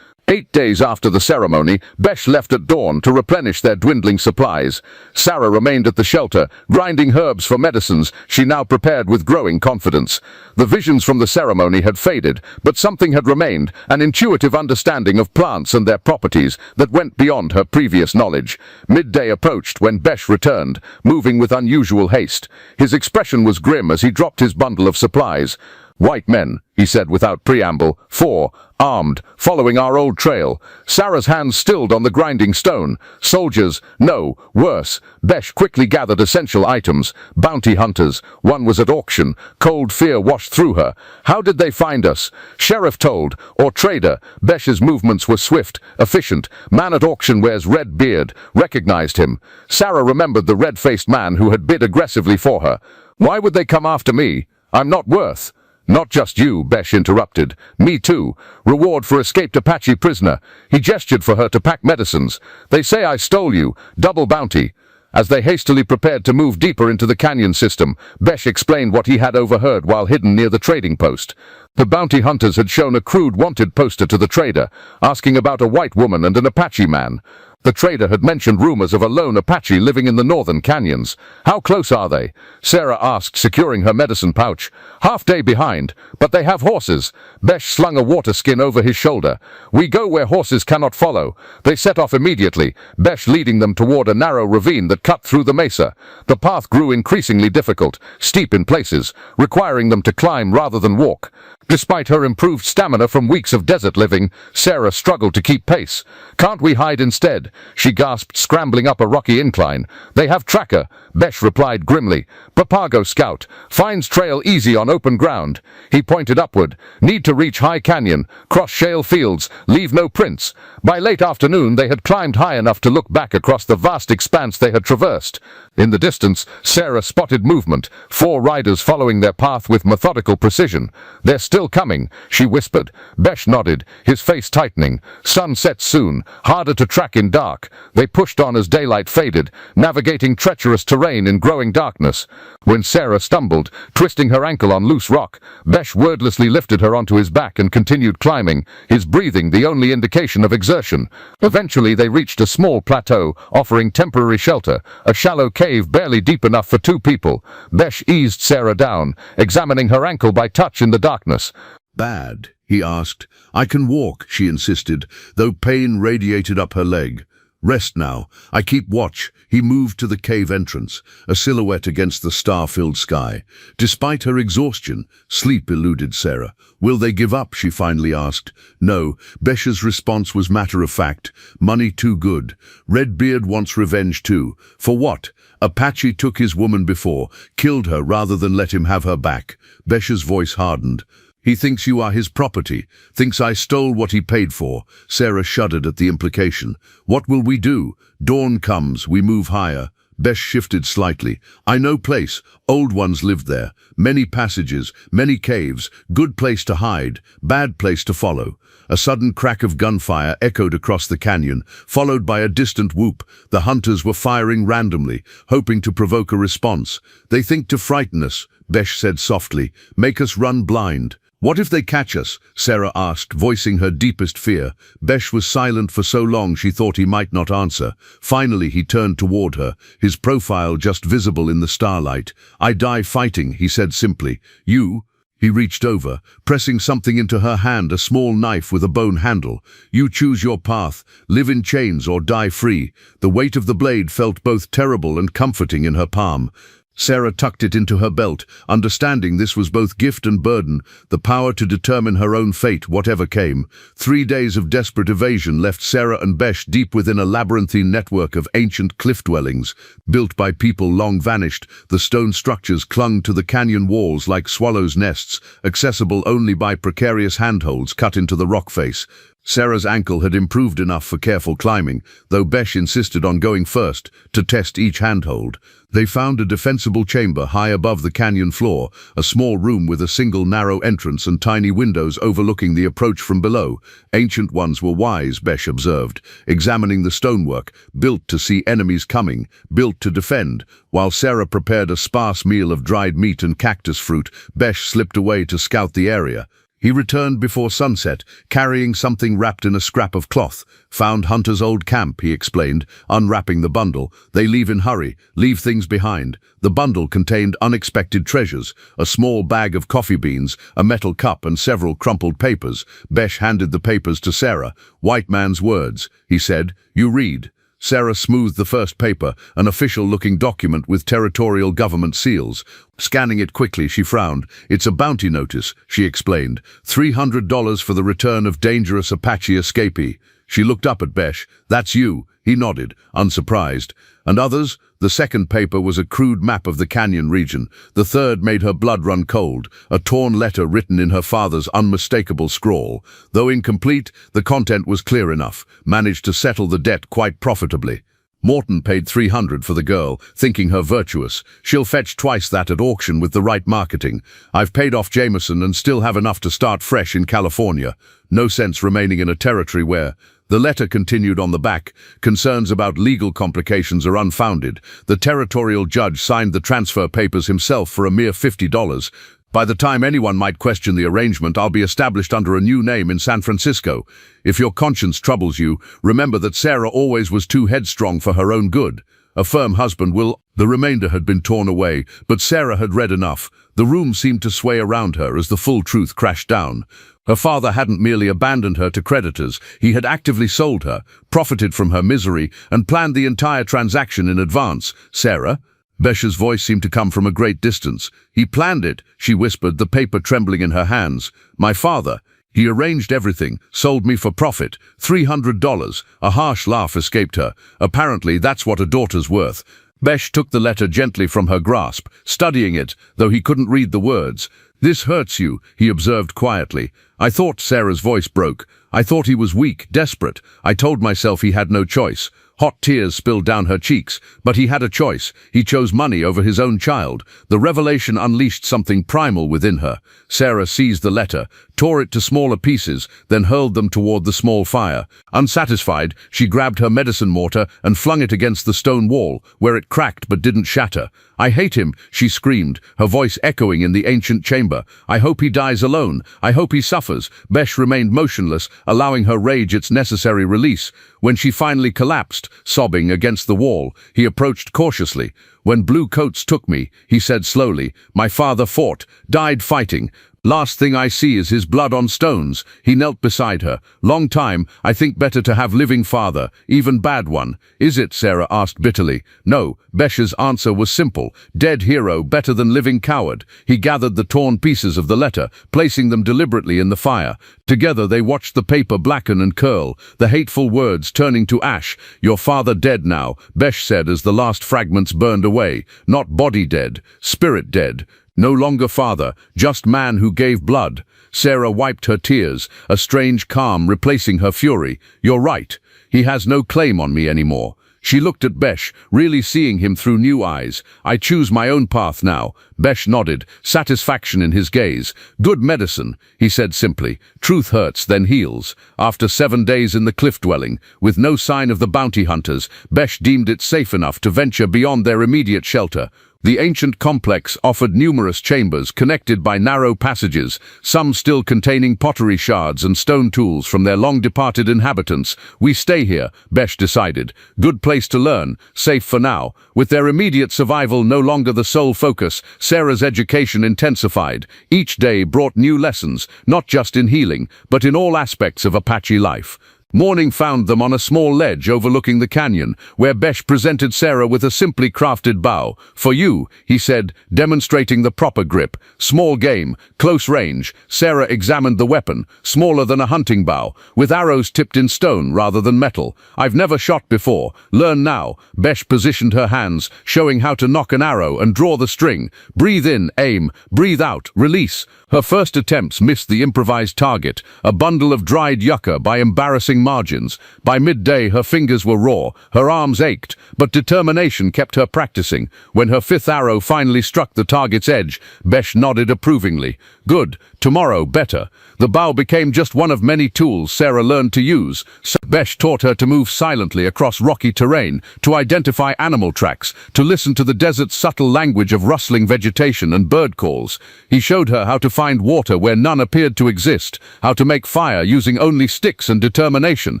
8 days after the ceremony, Besh left at dawn to replenish their dwindling supplies. Sarah remained at the shelter, grinding herbs for medicines she now prepared with growing confidence. The visions from the ceremony had faded, but something had remained, an intuitive understanding of plants and their properties that went beyond her previous knowledge. Midday approached when Besh returned, moving with unusual haste. His expression was grim as he dropped his bundle of supplies. "White men," he said without preamble, "4, armed, following our old trail." Sarah's hands stilled on the grinding stone. "Soldiers, no, worse." Besh quickly gathered essential items. "Bounty hunters." One was at auction. Cold fear washed through her. "How did they find us?" "Sheriff told, or trader." Besh's movements were swift, efficient. "Man at auction wears red beard." Recognized him. Sarah remembered the red-faced man who had bid aggressively for her. "Why would they come after me? I'm not worth." "Not just you," Besh interrupted. "Me too. Reward for escaped Apache prisoner." He gestured for her to pack medicines. "They say I stole you. Double bounty." As they hastily prepared to move deeper into the canyon system, Besh explained what he had overheard while hidden near the trading post. The bounty hunters had shown a crude wanted poster to the trader, asking about a white woman and an Apache man. The trader had mentioned rumors of a lone Apache living in the northern canyons. "How close are they?" Sarah asked, securing her medicine pouch. "Half day behind, but they have horses." Besh slung a water skin over his shoulder. "We go where horses cannot follow." They set off immediately, Besh leading them toward a narrow ravine that cut through the mesa. The path grew increasingly difficult, steep in places, requiring them to climb rather than walk. Despite her improved stamina from weeks of desert living, Sarah struggled to keep pace. "Can't we hide instead?" she gasped, scrambling up a rocky incline. "They have tracker," Besh replied grimly. "Papago scout. Finds trail easy on open ground." He pointed upward. "Need to reach high canyon, cross shale fields, leave no prints." By late afternoon they had climbed high enough to look back across the vast expanse they had traversed. In the distance, Sarah spotted movement, 4 riders following their path with methodical precision. "They're still coming," she whispered. Besh nodded, his face tightening. "Sun sets soon. Harder to track in dark." dark. They pushed on as daylight faded, navigating treacherous terrain in growing darkness. When Sarah stumbled, twisting her ankle on loose rock, Besh wordlessly lifted her onto his back and continued climbing, his breathing the only indication of exertion. Eventually they reached a small plateau, offering temporary shelter, a shallow cave barely deep enough for two people. Besh eased Sarah down, examining her ankle by touch in the darkness. Bad, he asked. I can walk, she insisted, though pain radiated up her leg. Rest now. I keep watch. He moved to the cave entrance, a silhouette against the star-filled sky. Despite her exhaustion, sleep eluded Sarah. Will they give up, she finally asked. No, Besh's response was matter-of-fact. Money too good. Redbeard wants revenge too. For what? Apache took his woman before, killed her rather than let him have her back. Besh's voice hardened. He thinks you are his property, thinks I stole what he paid for. Sarah shuddered at the implication. What will we do? Dawn comes, we move higher. Besh shifted slightly. I know place. Old ones lived there. Many passages, many caves. Good place to hide, bad place to follow. A sudden crack of gunfire echoed across the canyon, followed by a distant whoop. The hunters were firing randomly, hoping to provoke a response. They think to frighten us, Besh said softly. Make us run blind. What if they catch us? Sarah asked, voicing her deepest fear. Besh was silent for so long she thought he might not answer. Finally he turned toward her, his profile just visible in the starlight. I die fighting, he said simply. You? He reached over, pressing something into her hand, a small knife with a bone handle. You choose your path, live in chains or die free. The weight of the blade felt both terrible and comforting in her palm. Sarah tucked it into her belt, understanding this was both gift and burden, the power to determine her own fate, whatever came. 3 days of desperate evasion left Sarah and Besh deep within a labyrinthine network of ancient cliff dwellings. Built by people long vanished, the stone structures clung to the canyon walls like swallows' nests, accessible only by precarious handholds cut into the rock face. Sarah's ankle had improved enough for careful climbing, though Besh insisted on going first, to test each handhold. They found a defensible chamber high above the canyon floor, a small room with a single narrow entrance and tiny windows overlooking the approach from below. Ancient ones were wise, Besh observed, examining the stonework, built to see enemies coming, built to defend. While Sarah prepared a sparse meal of dried meat and cactus fruit, Besh slipped away to scout the area. He returned before sunset, carrying something wrapped in a scrap of cloth. Found Hunter's old camp, he explained, unwrapping the bundle. They leave in hurry, leave things behind. The bundle contained unexpected treasures, a small bag of coffee beans, a metal cup and several crumpled papers. Besh handed the papers to Sarah. White man's words, he said. You read. Sarah smoothed the first paper, an official-looking document with territorial government seals. Scanning it quickly, she frowned. It's a bounty notice, she explained. $300 for the return of dangerous Apache escapee. She looked up at Besh. That's you. He nodded, unsurprised. And others? The second paper was a crude map of the canyon region. The third made her blood run cold, a torn letter written in her father's unmistakable scrawl. Though incomplete, the content was clear enough, managed to settle the debt quite profitably. Morton paid $300 for the girl, thinking her virtuous. She'll fetch twice that at auction with the right marketing. I've paid off Jameson and still have enough to start fresh in California. No sense remaining in a territory where... The letter continued on the back. Concerns about legal complications are unfounded. The territorial judge signed the transfer papers himself for a mere $50. By the time anyone might question the arrangement, I'll be established under a new name in San Francisco. If your conscience troubles you, remember that Sarah always was too headstrong for her own good. A firm husband will... The remainder had been torn away, but Sarah had read enough. The room seemed to sway around her as the full truth crashed down. Her father hadn't merely abandoned her to creditors, he had actively sold her, profited from her misery, and planned the entire transaction in advance. Sarah? Besh's voice seemed to come from a great distance. He planned it, she whispered, the paper trembling in her hands. My father. He arranged everything, sold me for profit. $300. A harsh laugh escaped her. Apparently that's what a daughter's worth. Besh took the letter gently from her grasp, studying it, though he couldn't read the words. This hurts you, he observed quietly. I thought Sarah's voice broke. I thought he was weak, desperate. I told myself he had no choice. Hot tears spilled down her cheeks, but he had a choice. He chose money over his own child. The revelation unleashed something primal within her. Sarah seized the letter, tore it to smaller pieces, then hurled them toward the small fire. Unsatisfied, she grabbed her medicine mortar and flung it against the stone wall, where it cracked but didn't shatter. "I hate him," she screamed, her voice echoing in the ancient chamber. "I hope he dies alone. I hope he suffers." Besh remained motionless, allowing her rage its necessary release. When she finally collapsed, sobbing against the wall, he approached cautiously. "When blue coats took me," he said slowly, "my father fought, died fighting. Last thing I see is his blood on stones." He knelt beside her. "Long time, I think better to have living father, even bad one." "Is it?" Sarah asked bitterly. "No." Besh's answer was simple. "Dead hero, better than living coward." He gathered the torn pieces of the letter, placing them deliberately in the fire. Together they watched the paper blacken and curl, the hateful words turning to ash. "Your father dead now," Besh said as the last fragments burned away. "Not body dead, spirit dead. No longer father, just man who gave blood." Sarah wiped her tears, a strange calm replacing her fury. "You're right. He has no claim on me anymore." She looked at Besh, really seeing him through new eyes. "I choose my own path now." Besh nodded, satisfaction in his gaze. "Good medicine," he said simply. "Truth hurts, then heals." After 7 days in the cliff dwelling, with no sign of the bounty hunters, Besh deemed it safe enough to venture beyond their immediate shelter. The ancient complex offered numerous chambers connected by narrow passages, some still containing pottery shards and stone tools from their long-departed inhabitants. "We stay here," Besh decided. "Good place to learn, safe for now." With their immediate survival no longer the sole focus, Sarah's education intensified. Each day brought new lessons, not just in healing, but in all aspects of Apache life. Morning found them on a small ledge overlooking the canyon, where Besh presented Sarah with a simply crafted bow. "For you," he said, demonstrating the proper grip. "Small game, close range." Sarah examined the weapon, smaller than a hunting bow, with arrows tipped in stone rather than metal. "I've never shot before. Learn now." Besh positioned her hands, showing how to nock an arrow and draw the string. Breathe in, aim. Breathe out, release. Her first attempts missed the improvised target, a bundle of dried yucca, by embarrassing margins. By midday her fingers were raw, her arms ached, but determination kept her practicing. When her 5th arrow finally struck the target's edge, Besh nodded approvingly. "Good. Tomorrow better." The bow became just one of many tools Sarah learned to use. Besh taught her to move silently across rocky terrain, to identify animal tracks, to listen to the desert's subtle language of rustling vegetation and bird calls. He showed her how to find water where none appeared to exist, how to make fire using only sticks and determination,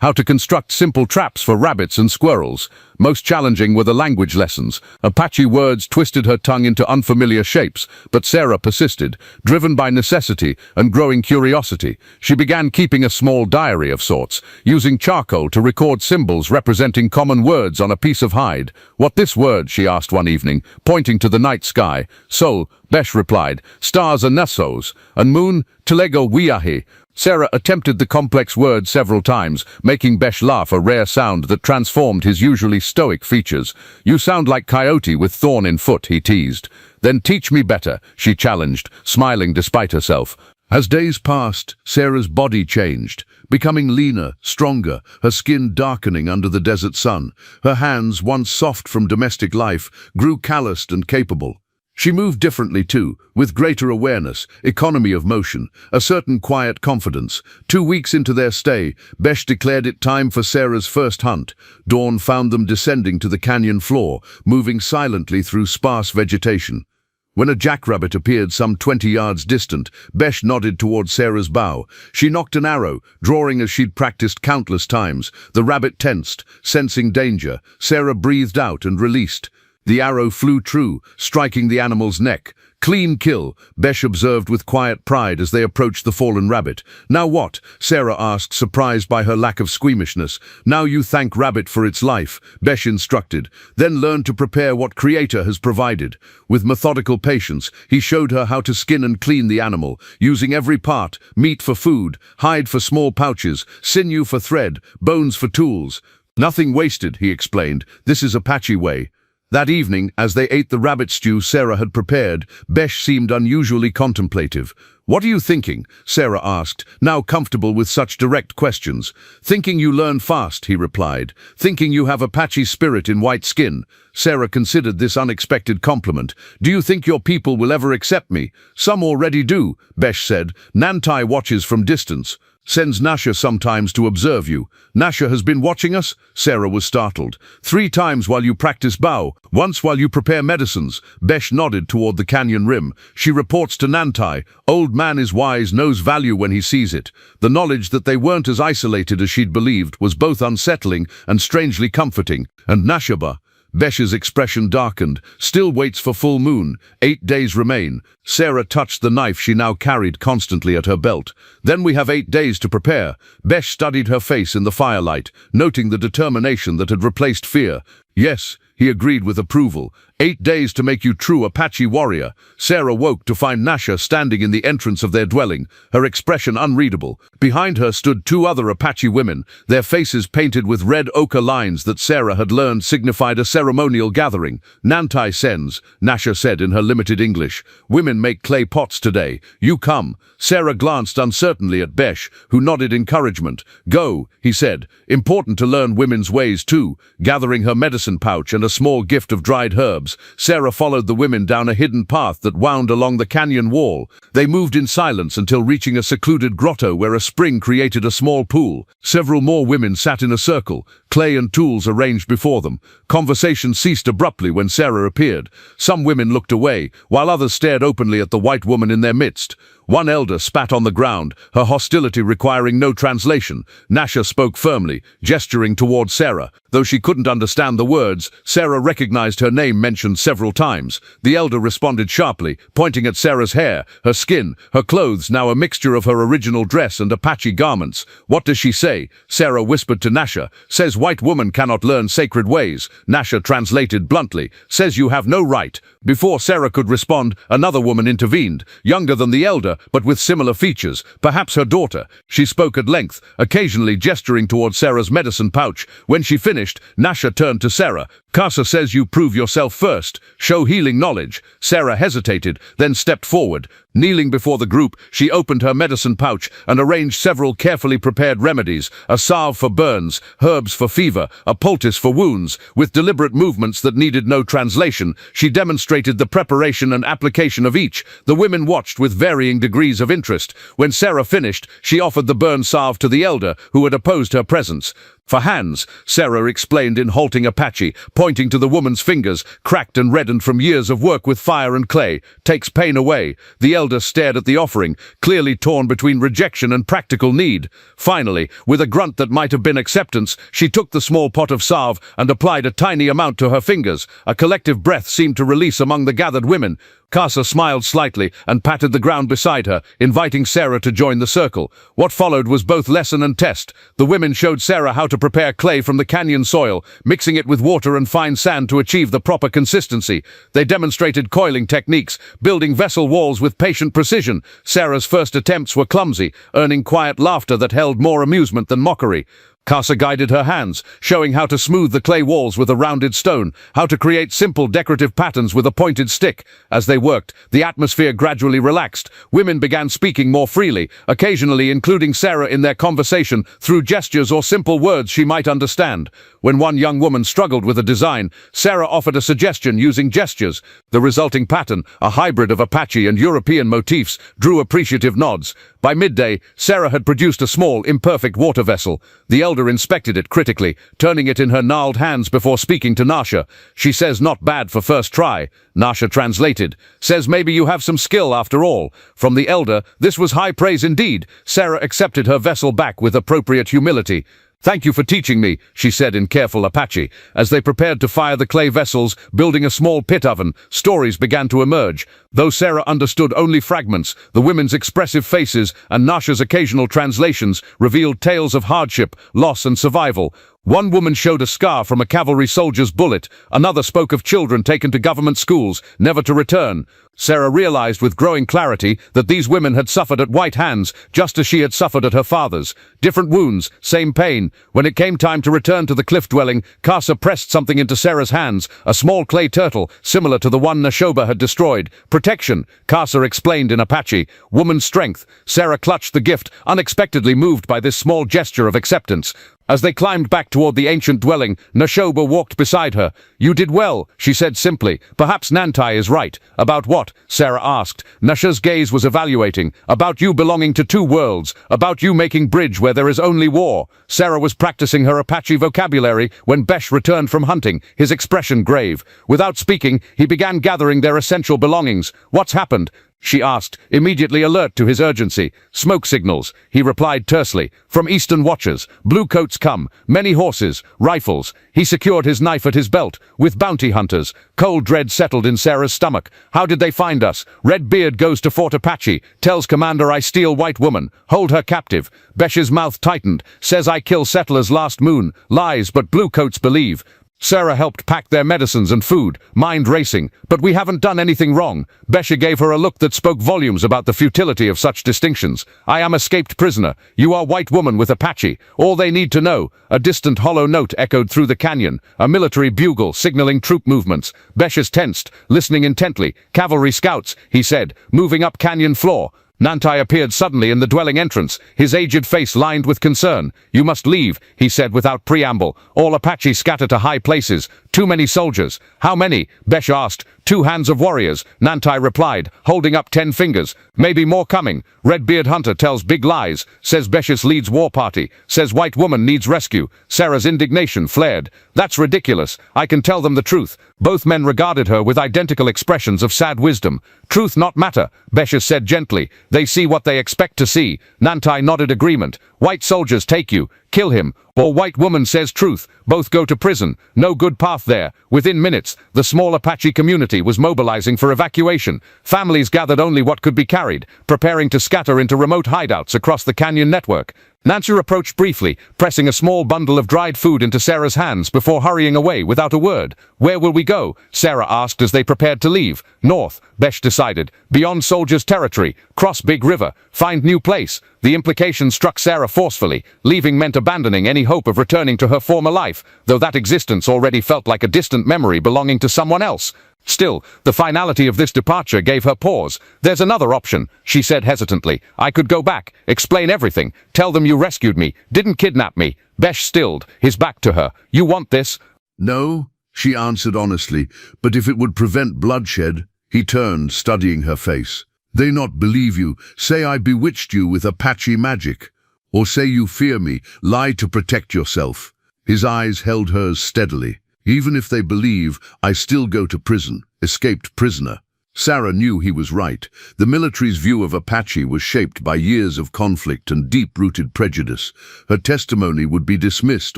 how to construct simple traps for rabbits and squirrels. Most challenging were the language lessons. Apache words twisted her tongue into unfamiliar shapes, but Sarah persisted, driven by necessity and growing curiosity. She began keeping a small diary of sorts, using charcoal to record symbols representing common words on a piece of hide. "What this word?" she asked one evening, pointing to the night sky. "Sol," Besh replied. "Stars are Nessos, and moon, Telego Wiahi." Sarah attempted the complex word several times, making Besh laugh, a rare sound that transformed his usually stoic features. "You sound like Coyote with thorn in foot," he teased. "Then teach me better," she challenged, smiling despite herself. As days passed, Sarah's body changed, becoming leaner, stronger, her skin darkening under the desert sun. Her hands, once soft from domestic life, grew calloused and capable. She moved differently too, with greater awareness, economy of motion, a certain quiet confidence. 2 weeks into their stay, Besh declared it time for Sarah's first hunt. Dawn found them descending to the canyon floor, moving silently through sparse vegetation. When a jackrabbit appeared some 20 yards distant, Besh nodded toward Sarah's bow. She nocked an arrow, drawing as she'd practiced countless times. The rabbit tensed, sensing danger. Sarah breathed out and released. The arrow flew true, striking the animal's neck. "Clean kill," Besh observed with quiet pride as they approached the fallen rabbit. "Now what?" Sarah asked, surprised by her lack of squeamishness. "Now you thank rabbit for its life," Besh instructed. "Then learn to prepare what Creator has provided." With methodical patience, he showed her how to skin and clean the animal, using every part: meat for food, hide for small pouches, sinew for thread, bones for tools. "Nothing wasted," he explained. "This is Apache way." That evening, as they ate the rabbit stew Sarah had prepared, Besh seemed unusually contemplative. "What are you thinking?" Sarah asked, now comfortable with such direct questions. "Thinking you learn fast," he replied. "Thinking you have Apache spirit in white skin." Sarah considered this unexpected compliment. "Do you think your people will ever accept me?" "Some already do," Besh said. "Nantai watches from distance. Sends Nasha sometimes to observe you." "Nasha has been watching us?" Sarah was startled. "3 times while you practice bow, once while you prepare medicines." Besh nodded toward the canyon rim. "She reports to Nantai. Old man is wise, knows value when he sees it." The knowledge that they weren't as isolated as she'd believed was both unsettling and strangely comforting. "And Nashaba?" Besh's expression darkened. "Still waits for full moon. 8 days remain." Sarah touched the knife she now carried constantly at her belt. "Then we have 8 days to prepare." Besh studied her face in the firelight, noting the determination that had replaced fear. "Yes," he agreed with approval. 8 days to make you true Apache warrior." Sarah woke to find Nasha standing in the entrance of their dwelling, her expression unreadable. Behind her stood 2 other Apache women, their faces painted with red ochre lines that Sarah had learned signified a ceremonial gathering. "Nantai sends," Nasha said in her limited English. "Women make clay pots today. You come." Sarah glanced uncertainly at Besh, who nodded encouragement. "Go," he said. "Important to learn women's ways too." Gathering her medicine pouch and a small gift of dried herbs, Sarah followed the women down a hidden path that wound along the canyon wall. They moved in silence until reaching a secluded grotto where a spring created a small pool. Several more women sat in a circle, clay and tools arranged before them. Conversation ceased abruptly when Sarah appeared. Some women looked away, while others stared openly at the white woman in their midst. One elder spat on the ground, her hostility requiring no translation. Nasha spoke firmly, gesturing toward Sarah. Though she couldn't understand the words, Sarah recognized her name mentioned several times. The elder responded sharply, pointing at Sarah's hair, her skin, her clothes now a mixture of her original dress and Apache garments. "What does she say?" Sarah whispered to Nasha. "Says white woman cannot learn sacred ways." Nasha translated bluntly. "Says you have no right." Before Sarah could respond, another woman intervened, younger than the elder, but with similar features, perhaps her daughter. She spoke at length, occasionally gesturing toward Sarah's medicine pouch. When she finished, Nasha turned to Sarah. "Casa says you prove yourself first. Show healing knowledge." Sarah hesitated, then stepped forward. Kneeling before the group, she opened her medicine pouch and arranged several carefully prepared remedies, a salve for burns, herbs for fever, a poultice for wounds. With deliberate movements that needed no translation, she demonstrated the preparation and application of each. The women watched with varying degrees of interest. When Sarah finished, she offered the burn salve to the elder, who had opposed her presence. "For hands," Sarah explained in halting Apache, pointing to the woman's fingers, cracked and reddened from years of work with fire and clay. "Takes pain away." The elder stared at the offering, clearly torn between rejection and practical need. Finally, with a grunt that might have been acceptance, she took the small pot of salve and applied a tiny amount to her fingers. A collective breath seemed to release among the gathered women. Casa smiled slightly and patted the ground beside her, inviting Sarah to join the circle. What followed was both lesson and test. The women showed Sarah how to prepare clay from the canyon soil, mixing it with water and fine sand to achieve the proper consistency. They demonstrated coiling techniques, building vessel walls with patient precision. Sarah's first attempts were clumsy, earning quiet laughter that held more amusement than mockery. Casa guided her hands, showing how to smooth the clay walls with a rounded stone, how to create simple decorative patterns with a pointed stick. As they worked, the atmosphere gradually relaxed. Women began speaking more freely, occasionally including Sarah in their conversation through gestures or simple words she might understand. When one young woman struggled with a design, Sarah offered a suggestion using gestures. The resulting pattern, a hybrid of Apache and European motifs, drew appreciative nods. By midday, Sarah had produced a small, imperfect water vessel. The elder inspected it critically, turning it in her gnarled hands before speaking to Nasha. "She says not bad for first try." Nasha translated. "Says maybe you have some skill after all." From the elder, this was high praise indeed. Sarah accepted her vessel back with appropriate humility. "Thank you for teaching me," she said in careful Apache. As they prepared to fire the clay vessels, building a small pit oven, stories began to emerge. Though Sarah understood only fragments, the women's expressive faces and Nasha's occasional translations revealed tales of hardship, loss and survival. One woman showed a scar from a cavalry soldier's bullet. Another spoke of children taken to government schools, never to return. Sarah realized with growing clarity that these women had suffered at white hands, just as she had suffered at her father's. Different wounds, same pain. When it came time to return to the cliff dwelling, Casa pressed something into Sarah's hands, a small clay turtle, similar to the one Nashoba had destroyed. Protection, Casa explained in Apache. Woman's strength. Sarah clutched the gift, unexpectedly moved by this small gesture of acceptance. As they climbed back toward the ancient dwelling, Nashoba walked beside her. "You did well," she said simply. "Perhaps Nantai is right." "About what?" Sarah asked. Nasha's gaze was evaluating. "About you belonging to two worlds. About you making bridge where there is only war." Sarah was practicing her Apache vocabulary when Besh returned from hunting, his expression grave. Without speaking, he began gathering their essential belongings. "What's happened?" she asked, immediately alert to his urgency. "Smoke signals," he replied tersely. "From Eastern Watchers. Bluecoats come. Many horses. Rifles." He secured his knife at his belt. "With bounty hunters." Cold dread settled in Sarah's stomach. "How did they find us?" "Redbeard goes to Fort Apache. Tells commander I steal white woman. Hold her captive." Besh's mouth tightened. "Says I kill settlers last moon. Lies, but Bluecoats believe." Sarah helped pack their medicines and food, mind racing. "But we haven't done anything wrong." Besha gave her a look that spoke volumes about the futility of such distinctions. "I am escaped prisoner. You are white woman with Apache. All they need to know." A distant hollow note echoed through the canyon, a military bugle signaling troop movements. Besha's tensed, listening intently. "Cavalry scouts," he said, moving up canyon floor. Nantai appeared suddenly in the dwelling entrance, his aged face lined with concern. "You must leave," he said without preamble. "All Apache scattered to high places. Too many soldiers." "How many?" Besh asked. "Two hands of warriors," Nantai replied, holding up 10 fingers. "Maybe more coming." Redbeard Hunter tells big lies. Says Beshis leads war party. Says white woman needs rescue. Sarah's indignation flared. "That's ridiculous. I can tell them the truth." Both men regarded her with identical expressions of sad wisdom. "Truth not matter," Beshis said gently. "They see what they expect to see." Nantai nodded agreement. "White soldiers take you. Kill him. Or white woman says truth. Both go to prison. No good path there." Within minutes, the small Apache community was mobilizing for evacuation. Families gathered only what could be carried, preparing to scatter into remote hideouts across the canyon network. Nancy approached briefly, pressing a small bundle of dried food into Sarah's hands before hurrying away without a word. "Where will we go?" Sarah asked as they prepared to leave. "North," Besh decided. "Beyond soldiers' territory. Cross Big River. Find new place." The implication struck Sarah forcefully. Leaving meant abandoning any hope of returning to her former life, though that existence already felt like a distant memory belonging to someone else. Still, the finality of this departure gave her pause. "There's another option," she said hesitantly. "I could go back, explain everything, tell them you rescued me, didn't kidnap me." Besh stilled, his back to her. "You want this?" "No," she answered honestly, "but if it would prevent bloodshed." He turned, studying her face. "They not believe you. Say I bewitched you with Apache magic. Or say you fear me, lie to protect yourself." His eyes held hers steadily. "Even if they believe, I still go to prison, escaped prisoner." Sarah knew he was right. The military's view of Apache was shaped by years of conflict and deep-rooted prejudice. Her testimony would be dismissed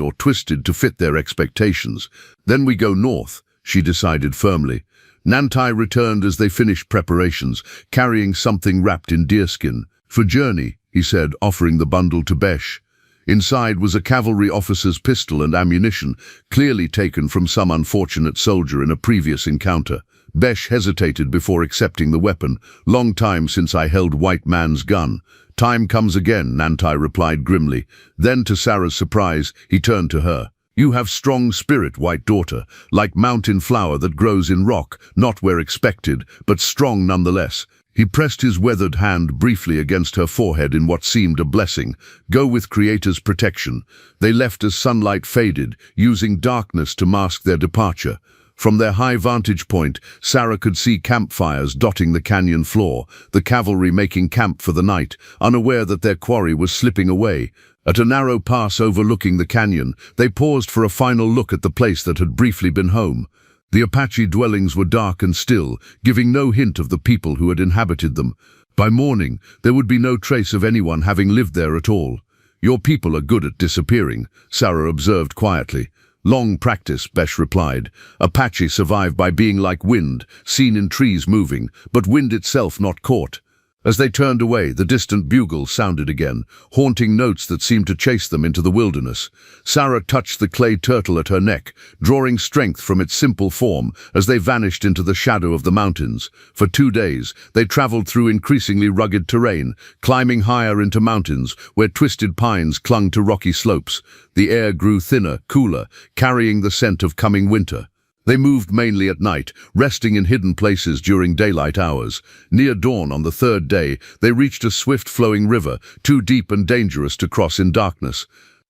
or twisted to fit their expectations. "Then we go north," she decided firmly. Nantai returned as they finished preparations, carrying something wrapped in deerskin. "For journey," he said, offering the bundle to Besh. Inside was a cavalry officer's pistol and ammunition, clearly taken from some unfortunate soldier in a previous encounter. Besh hesitated before accepting the weapon. "Long time since I held white man's gun." "Time comes again," Nantai replied grimly. Then, to Sarah's surprise, he turned to her. "You have strong spirit, white daughter, like mountain flower that grows in rock, not where expected, but strong nonetheless." He pressed his weathered hand briefly against her forehead in what seemed a blessing. "Go with Creator's protection." They left as sunlight faded, using darkness to mask their departure. From their high vantage point, Sarah could see campfires dotting the canyon floor, the cavalry making camp for the night, unaware that their quarry was slipping away. At a narrow pass overlooking the canyon, they paused for a final look at the place that had briefly been home. The Apache dwellings were dark and still, giving no hint of the people who had inhabited them. By morning, there would be no trace of anyone having lived there at all. "Your people are good at disappearing," Sarah observed quietly. "Long practice," Besh replied. "Apache survive by being like wind, seen in trees moving, but wind itself not caught." As they turned away, the distant bugle sounded again, haunting notes that seemed to chase them into the wilderness. Sarah touched the clay turtle at her neck, drawing strength from its simple form as they vanished into the shadow of the mountains. For 2 days, they traveled through increasingly rugged terrain, climbing higher into mountains where twisted pines clung to rocky slopes. The air grew thinner, cooler, carrying the scent of coming winter. They moved mainly at night, resting in hidden places during daylight hours. Near dawn on the 3rd day, they reached a swift-flowing river, too deep and dangerous to cross in darkness.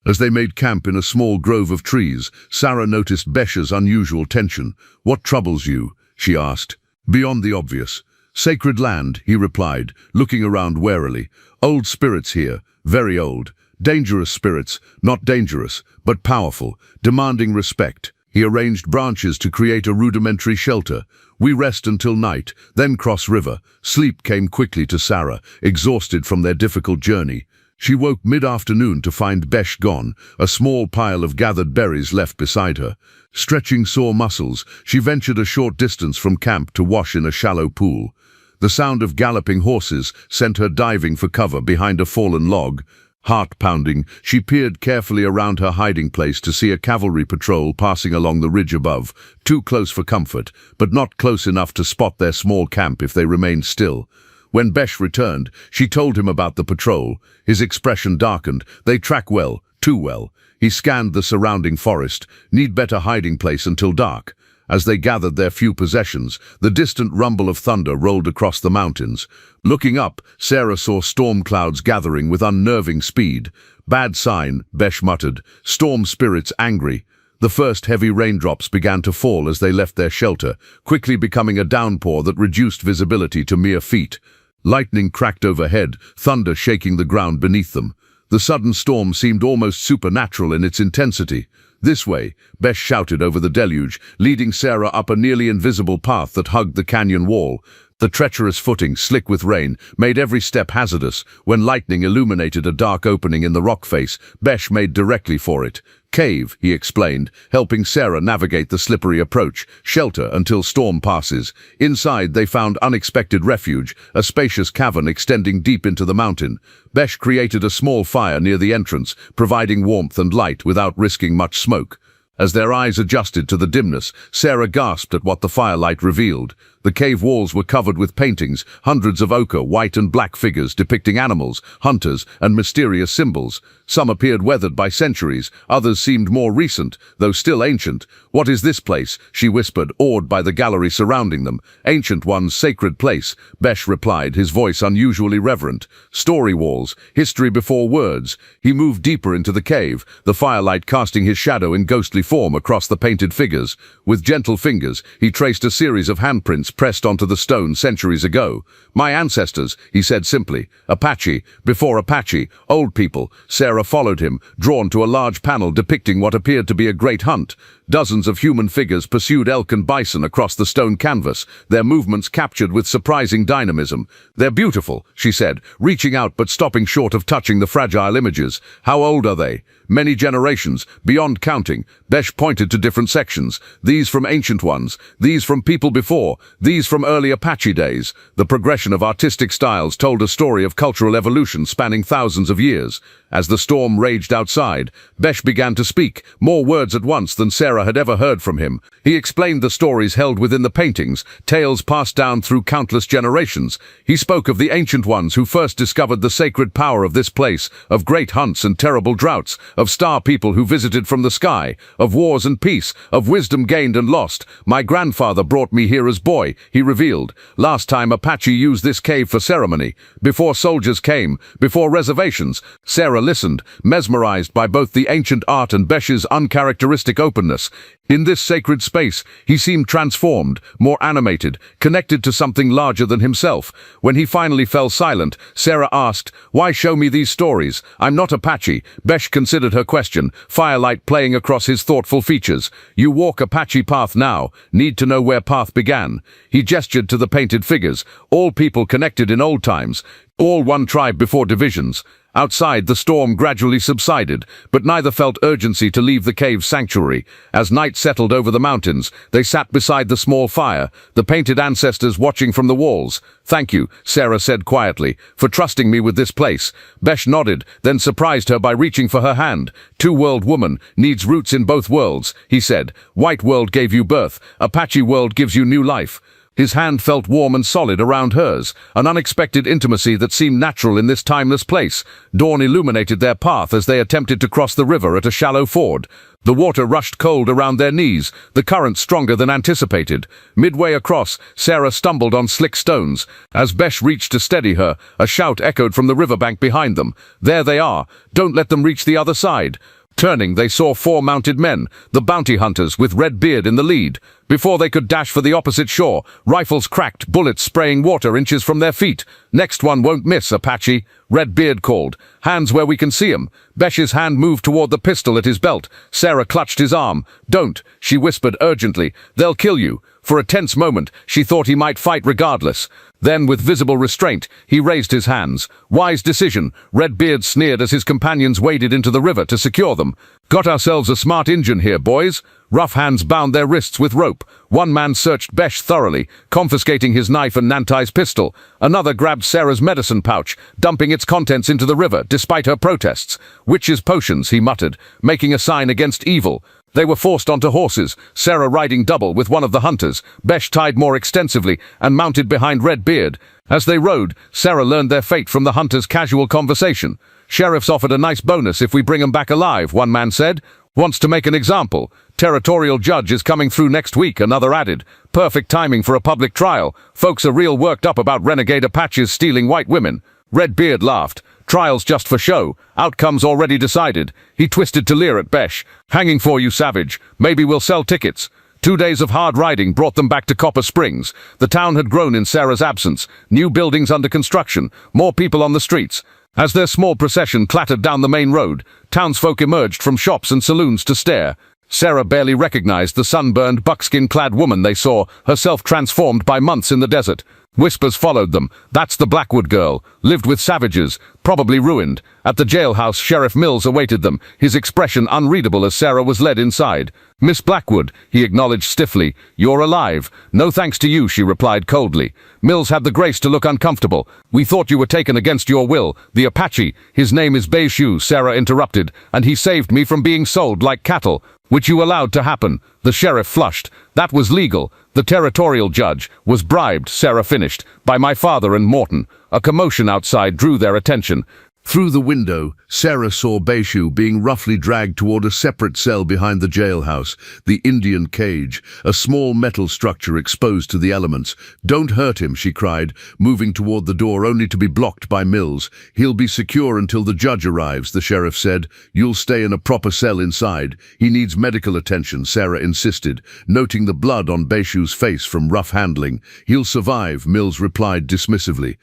As they made camp in a small grove of trees, Sarah noticed Besh's unusual tension. "What troubles you?" she asked. "Beyond the obvious." "Sacred land," he replied, looking around warily. "Old spirits here, very old. Dangerous spirits, not dangerous, but powerful, demanding respect." He arranged branches to create a rudimentary shelter. "We rest until night, then cross river." Sleep came quickly to Sarah, exhausted from their difficult journey. She woke mid-afternoon to find Besh gone, a small pile of gathered berries left beside her. Stretching sore muscles, she ventured a short distance from camp to wash in a shallow pool. The sound of galloping horses sent her diving for cover behind a fallen log. Heart-pounding, she peered carefully around her hiding place to see a cavalry patrol passing along the ridge above, too close for comfort, but not close enough to spot their small camp if they remained still. When Besh returned, she told him about the patrol. His expression darkened. "They track well, too well." He scanned the surrounding forest. "Need better hiding place until dark." As they gathered their few possessions, the distant rumble of thunder rolled across the mountains. Looking up, Sarah saw storm clouds gathering with unnerving speed. "Bad sign," Besh muttered. "Storm spirits angry." The first heavy raindrops began to fall as they left their shelter, quickly becoming a downpour that reduced visibility to mere feet. Lightning cracked overhead, thunder shaking the ground beneath them. The sudden storm seemed almost supernatural in its intensity. "This way," Besh shouted over the deluge, leading Sarah up a nearly invisible path that hugged the canyon wall. The treacherous footing, slick with rain, made every step hazardous. When lightning illuminated a dark opening in the rock face, Besh made directly for it. "Cave," he explained, helping Sarah navigate the slippery approach. "Shelter until storm passes." Inside, they found unexpected refuge, a spacious cavern extending deep into the mountain. Besh created a small fire near the entrance, providing warmth and light without risking much smoke. As their eyes adjusted to the dimness, Sarah gasped at what the firelight revealed. The cave walls were covered with paintings, hundreds of ochre, white and black figures depicting animals, hunters, and mysterious symbols. Some appeared weathered by centuries, others seemed more recent, though still ancient. "What is this place?" she whispered, awed by the gallery surrounding them. "Ancient One's sacred place," Besh replied, his voice unusually reverent. "Story walls, history before words." He moved deeper into the cave, the firelight casting his shadow in ghostly form across the painted figures. With gentle fingers, he traced a series of handprints pressed onto the stone centuries ago. "My ancestors," he said simply. "Apache, before Apache, old people." Sarah followed him, drawn to a large panel depicting what appeared to be a great hunt. Dozens of human figures pursued elk and bison across the stone canvas, their movements captured with surprising dynamism. "They're beautiful," she said, reaching out but stopping short of touching the fragile images. "How old are they?" "Many generations, beyond counting." Besh pointed to different sections. "These from ancient ones, these from people before, these from early Apache days." The progression of artistic styles told a story of cultural evolution spanning thousands of years. As the storm raged outside, Besh began to speak, more words at once than Sarah had ever heard from him. He explained the stories held within the paintings, tales passed down through countless generations. He spoke of the ancient ones who first discovered the sacred power of this place, of great hunts and terrible droughts, of star people who visited from the sky, of wars and peace, of wisdom gained and lost. "My grandfather brought me here as boy," he revealed. "Last time Apache used this cave for ceremony, before soldiers came, before reservations." Sarah listened, mesmerized by both the ancient art and Besh's uncharacteristic openness. In this sacred space, he seemed transformed, more animated, connected to something larger than himself. When he finally fell silent, Sarah asked, "Why show me these stories? I'm not Apache." Besh considered her question, firelight playing across his thoughtful features. "You walk Apache path now, need to know where path began." He gestured to the painted figures, all people connected in old times, all one tribe before divisions. Outside, the storm gradually subsided, but neither felt urgency to leave the cave's sanctuary. As night settled over the mountains, they sat beside the small fire, the painted ancestors watching from the walls. "Thank you," Sarah said quietly, "for trusting me with this place." Besh nodded, then surprised her by reaching for her hand. "Two-world woman needs roots in both worlds," he said. "White world gave you birth, Apache world gives you new life." His hand felt warm and solid around hers, an unexpected intimacy that seemed natural in this timeless place. Dawn illuminated their path as they attempted to cross the river at a shallow ford. The water rushed cold around their knees, the current stronger than anticipated. Midway across, Sarah stumbled on slick stones. As Besh reached to steady her, a shout echoed from the riverbank behind them. "There they are! Don't let them reach the other side!" Turning, they saw 4 mounted men, the bounty hunters, with Red Beard in the lead. Before they could dash for the opposite shore, rifles cracked, bullets spraying water inches from their feet. "Next one won't miss, Apache," Red Beard called. "Hands where we can see 'em." Besh's hand moved toward the pistol at his belt. Sarah clutched his arm. "Don't," she whispered urgently. "They'll kill you." For a tense moment, she thought he might fight regardless. Then, with visible restraint, he raised his hands. "Wise decision," Red Beard sneered as his companions waded into the river to secure them. "Got ourselves a smart Injun here, boys." Rough hands bound their wrists with rope. One man searched Besh thoroughly, confiscating his knife and Nantai's pistol. Another grabbed Sarah's medicine pouch, dumping its contents into the river, despite her protests. "Witches' potions," he muttered, making a sign against evil. They were forced onto horses, Sarah riding double with one of the hunters, Besh tied more extensively and mounted behind Red Beard. As they rode, Sarah learned their fate from the hunters' casual conversation. "Sheriff's offered a nice bonus if we bring 'em back alive," one man said. "Wants to make an example. Territorial judge is coming through next week," another added. "Perfect timing for a public trial. Folks are real worked up about renegade Apaches stealing white women." Red Beard laughed. "Trials just for show. Outcomes already decided." He twisted to leer at Besh. "Hanging for you, savage. Maybe we'll sell tickets." 2 days of hard riding brought them back to Copper Springs. The town had grown in Sarah's absence. New buildings under construction, more people on the streets. As their small procession clattered down the main road, townsfolk emerged from shops and saloons to stare. Sarah barely recognized the sunburned, buckskin-clad woman they saw, herself transformed by months in the desert. Whispers followed them. "That's the Blackwood girl. Lived with savages. Probably ruined." At the jailhouse, Sheriff Mills awaited them, his expression unreadable as Sarah was led inside. "Miss Blackwood," he acknowledged stiffly. "You're alive." "No thanks to you," she replied coldly. Mills had the grace to look uncomfortable. "We thought you were taken against your will. The Apache, his name is Beishu," Sarah interrupted, "and he saved me from being sold like cattle." "Which you allowed to happen." The sheriff flushed. "That was legal. The territorial judge was bribed," Sarah finished, "by my father and Morton." A commotion outside drew their attention. Through the window, Sarah saw Beishu being roughly dragged toward a separate cell behind the jailhouse, the Indian cage, a small metal structure exposed to the elements. "Don't hurt him," she cried, moving toward the door only to be blocked by Mills. "He'll be secure until the judge arrives," the sheriff said. "You'll stay in a proper cell inside. He needs medical attention," Sarah insisted, noting the blood on Beishu's face from rough handling. "He'll survive," Mills replied dismissively.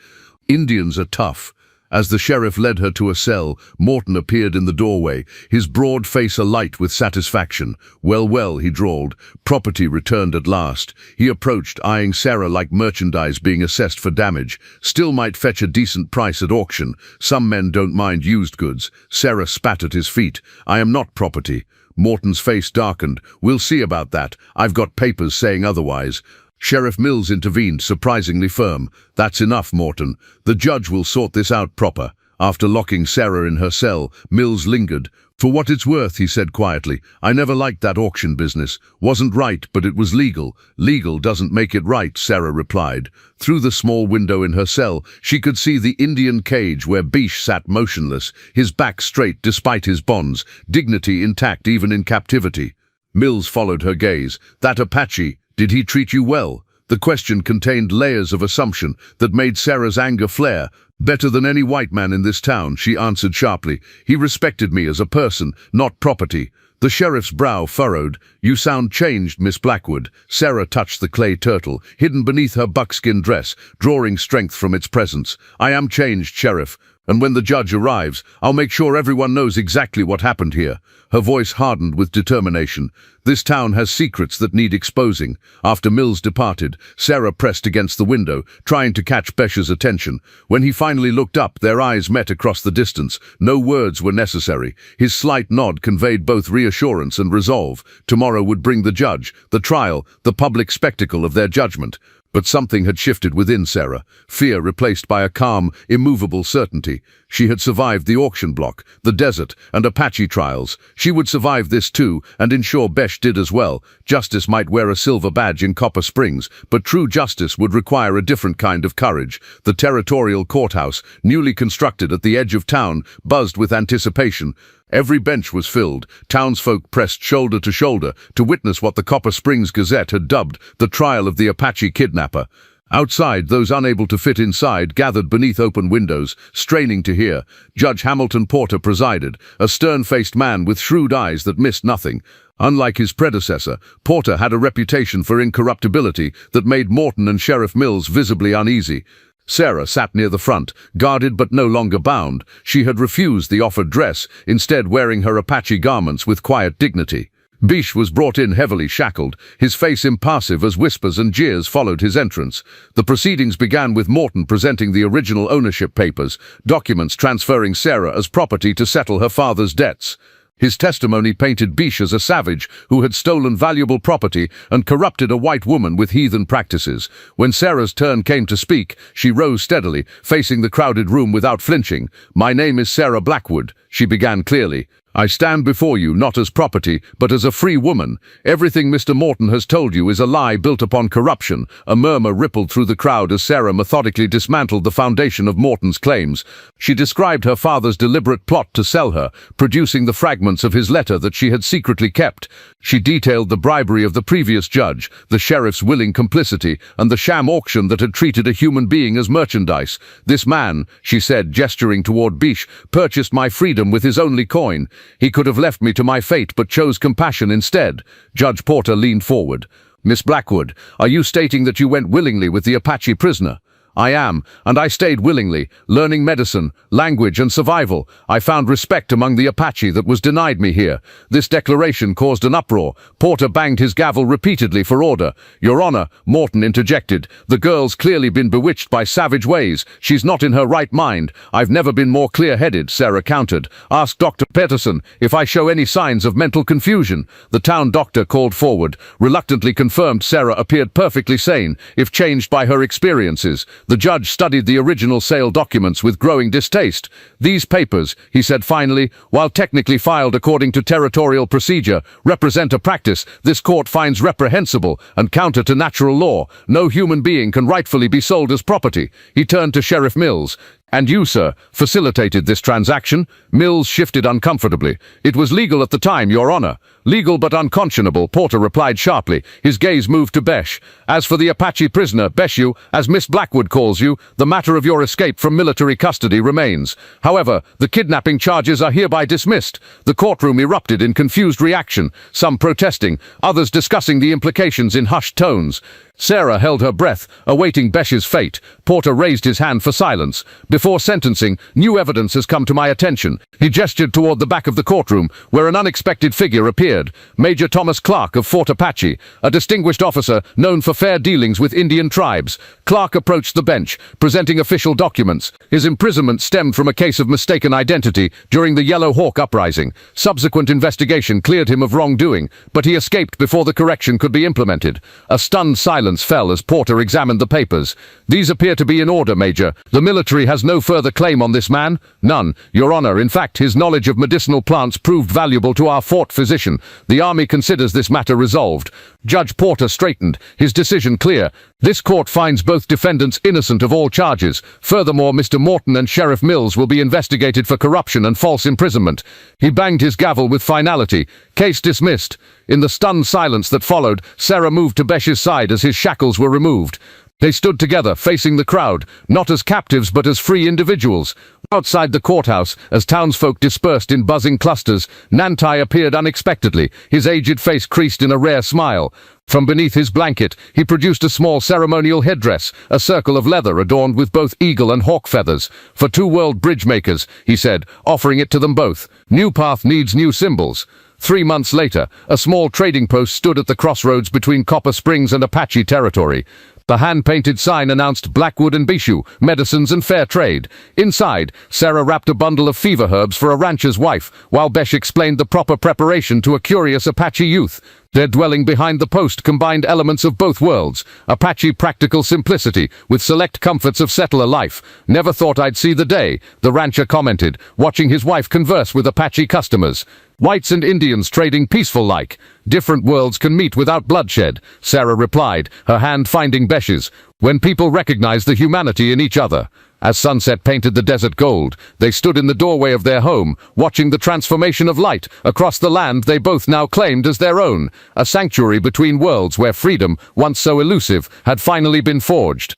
"Indians are tough." As the sheriff led her to a cell, Morton appeared in the doorway, his broad face alight with satisfaction. Well, he drawled. "Property returned at last." He approached, eyeing Sarah like merchandise being assessed for damage. "Still might fetch a decent price at auction. Some men don't mind used goods." Sarah spat at his feet. "I am not property." Morton's face darkened. "We'll see about that. I've got papers saying otherwise." Sheriff Mills intervened, surprisingly firm. "That's enough, Morton. The judge will sort this out proper." After locking Sarah in her cell, Mills lingered. "For what it's worth," he said quietly, "I never liked that auction business. Wasn't right, but it was legal." "Legal doesn't make it right," Sarah replied. Through the small window in her cell, she could see the Indian cage where Beish sat motionless, his back straight despite his bonds, dignity intact even in captivity. Mills followed her gaze. "That Apache, did he treat you well?" The question contained layers of assumption that made Sarah's anger flare. "Better than any white man in this town," she answered sharply. "He respected me as a person, not property." The sheriff's brow furrowed. "You sound changed, Miss Blackwood." Sarah touched the clay turtle, hidden beneath her buckskin dress, drawing strength from its presence. "I am changed, Sheriff. And when the judge arrives, I'll make sure everyone knows exactly what happened here." Her voice hardened with determination. "This town has secrets that need exposing." After Mills departed, Sarah pressed against the window, trying to catch Besh's attention. When he finally looked up, their eyes met across the distance. No words were necessary. His slight nod conveyed both reassurance and resolve. Tomorrow would bring the judge, the trial, the public spectacle of their judgment. But something had shifted within Sarah, fear replaced by a calm, immovable certainty. She had survived the auction block, the desert, and Apache trials. She would survive this too, and ensure Besh did as well. Justice might wear a silver badge in Copper Springs, but true justice would require a different kind of courage. The territorial courthouse, newly constructed at the edge of town, buzzed with anticipation. Every bench was filled. Townsfolk pressed shoulder to shoulder to witness what the Copper Springs Gazette had dubbed the trial of the Apache kidnapper. Outside, those unable to fit inside gathered beneath open windows, straining to hear. Judge Hamilton Porter presided, a stern-faced man with shrewd eyes that missed nothing. Unlike his predecessor, Porter had a reputation for incorruptibility that made Morton and Sheriff Mills visibly uneasy. Sarah sat near the front, guarded but no longer bound. She had refused the offered dress, instead wearing her Apache garments with quiet dignity. Besh was brought in heavily shackled, his face impassive as whispers and jeers followed his entrance. The proceedings began with Morton presenting the original ownership papers, documents transferring Sarah as property to settle her father's debts. His testimony painted Besh as a savage who had stolen valuable property and corrupted a white woman with heathen practices. When Sarah's turn came to speak, she rose steadily, facing the crowded room without flinching. "My name is Sarah Blackwood," she began clearly. "I stand before you not as property, but as a free woman. Everything Mr. Morton has told you is a lie built upon corruption." A murmur rippled through the crowd as Sarah methodically dismantled the foundation of Morton's claims. She described her father's deliberate plot to sell her, producing the fragments of his letter that she had secretly kept. She detailed the bribery of the previous judge, the sheriff's willing complicity, and the sham auction that had treated a human being as merchandise. "This man," she said, gesturing toward Besh, "purchased my freedom with his only coin. He could have left me to my fate but chose compassion instead." Judge Porter leaned forward. "Miss Blackwood, are you stating that you went willingly with the Apache prisoner?" "I am, and I stayed willingly, learning medicine, language, and survival. I found respect among the Apache that was denied me here." This declaration caused an uproar. Porter banged his gavel repeatedly for order. "Your Honor," Morton interjected, "the girl's clearly been bewitched by savage ways. She's not in her right mind." "I've never been more clear-headed," Sarah countered. "Ask Dr. Peterson if I show any signs of mental confusion." The town doctor called forward, reluctantly confirmed Sarah appeared perfectly sane, if changed by her experiences. The judge studied the original sale documents with growing distaste. "These papers," he said finally, "while technically filed according to territorial procedure, represent a practice this court finds reprehensible and counter to natural law. No human being can rightfully be sold as property." He turned to Sheriff Mills. "And you, sir, facilitated this transaction?" Mills shifted uncomfortably. "It was legal at the time, Your Honor." "Legal but unconscionable," Porter replied sharply. His gaze moved to Besh. "As for the Apache prisoner, Beshu, as Miss Blackwood calls you, the matter of your escape from military custody remains. However, the kidnapping charges are hereby dismissed." The courtroom erupted in confused reaction, some protesting, others discussing the implications in hushed tones. Sarah held her breath, awaiting Besh's fate. Porter raised his hand for silence. "Before sentencing, new evidence has come to my attention." He gestured toward the back of the courtroom, where an unexpected figure appeared. Major Thomas Clark of Fort Apache, a distinguished officer known for fair dealings with Indian tribes. Clark approached the bench, presenting official documents. His imprisonment stemmed from a case of mistaken identity during the Yellow Hawk uprising. Subsequent investigation cleared him of wrongdoing, but he escaped before the correction could be implemented. A stunned silence fell as Porter examined the papers. "These appear to be in order, Major. The military has no further claim on this man?" "None, Your Honor. In fact, his knowledge of medicinal plants proved valuable to our fort physician. The Army considers this matter resolved." Judge Porter straightened, his decision clear. "This court finds both defendants innocent of all charges. Furthermore, Mr. Morton and Sheriff Mills will be investigated for corruption and false imprisonment." He banged his gavel with finality. "Case dismissed." In the stunned silence that followed, Sarah moved to Besh's side as his shackles were removed. They stood together, facing the crowd, not as captives but as free individuals. Outside the courthouse, as townsfolk dispersed in buzzing clusters, Nantai appeared unexpectedly, his aged face creased in a rare smile. From beneath his blanket, he produced a small ceremonial headdress, a circle of leather adorned with both eagle and hawk feathers. "For two world bridge makers," he said, offering it to them both. "New path needs new symbols." 3 months later, a small trading post stood at the crossroads between Copper Springs and Apache territory. The hand-painted sign announced Blackwood and Bishu, medicines and fair trade. Inside, Sarah wrapped a bundle of fever herbs for a rancher's wife, while Besh explained the proper preparation to a curious Apache youth. Their dwelling behind the post combined elements of both worlds. Apache practical simplicity, with select comforts of settler life. "Never thought I'd see the day," the rancher commented, watching his wife converse with Apache customers. "Whites and Indians trading peaceful-like. Different worlds can meet without bloodshed," Sarah replied, her hand finding Besh's. "When people recognize the humanity in each other." As sunset painted the desert gold, they stood in the doorway of their home, watching the transformation of light across the land they both now claimed as their own, a sanctuary between worlds where freedom, once so elusive, had finally been forged.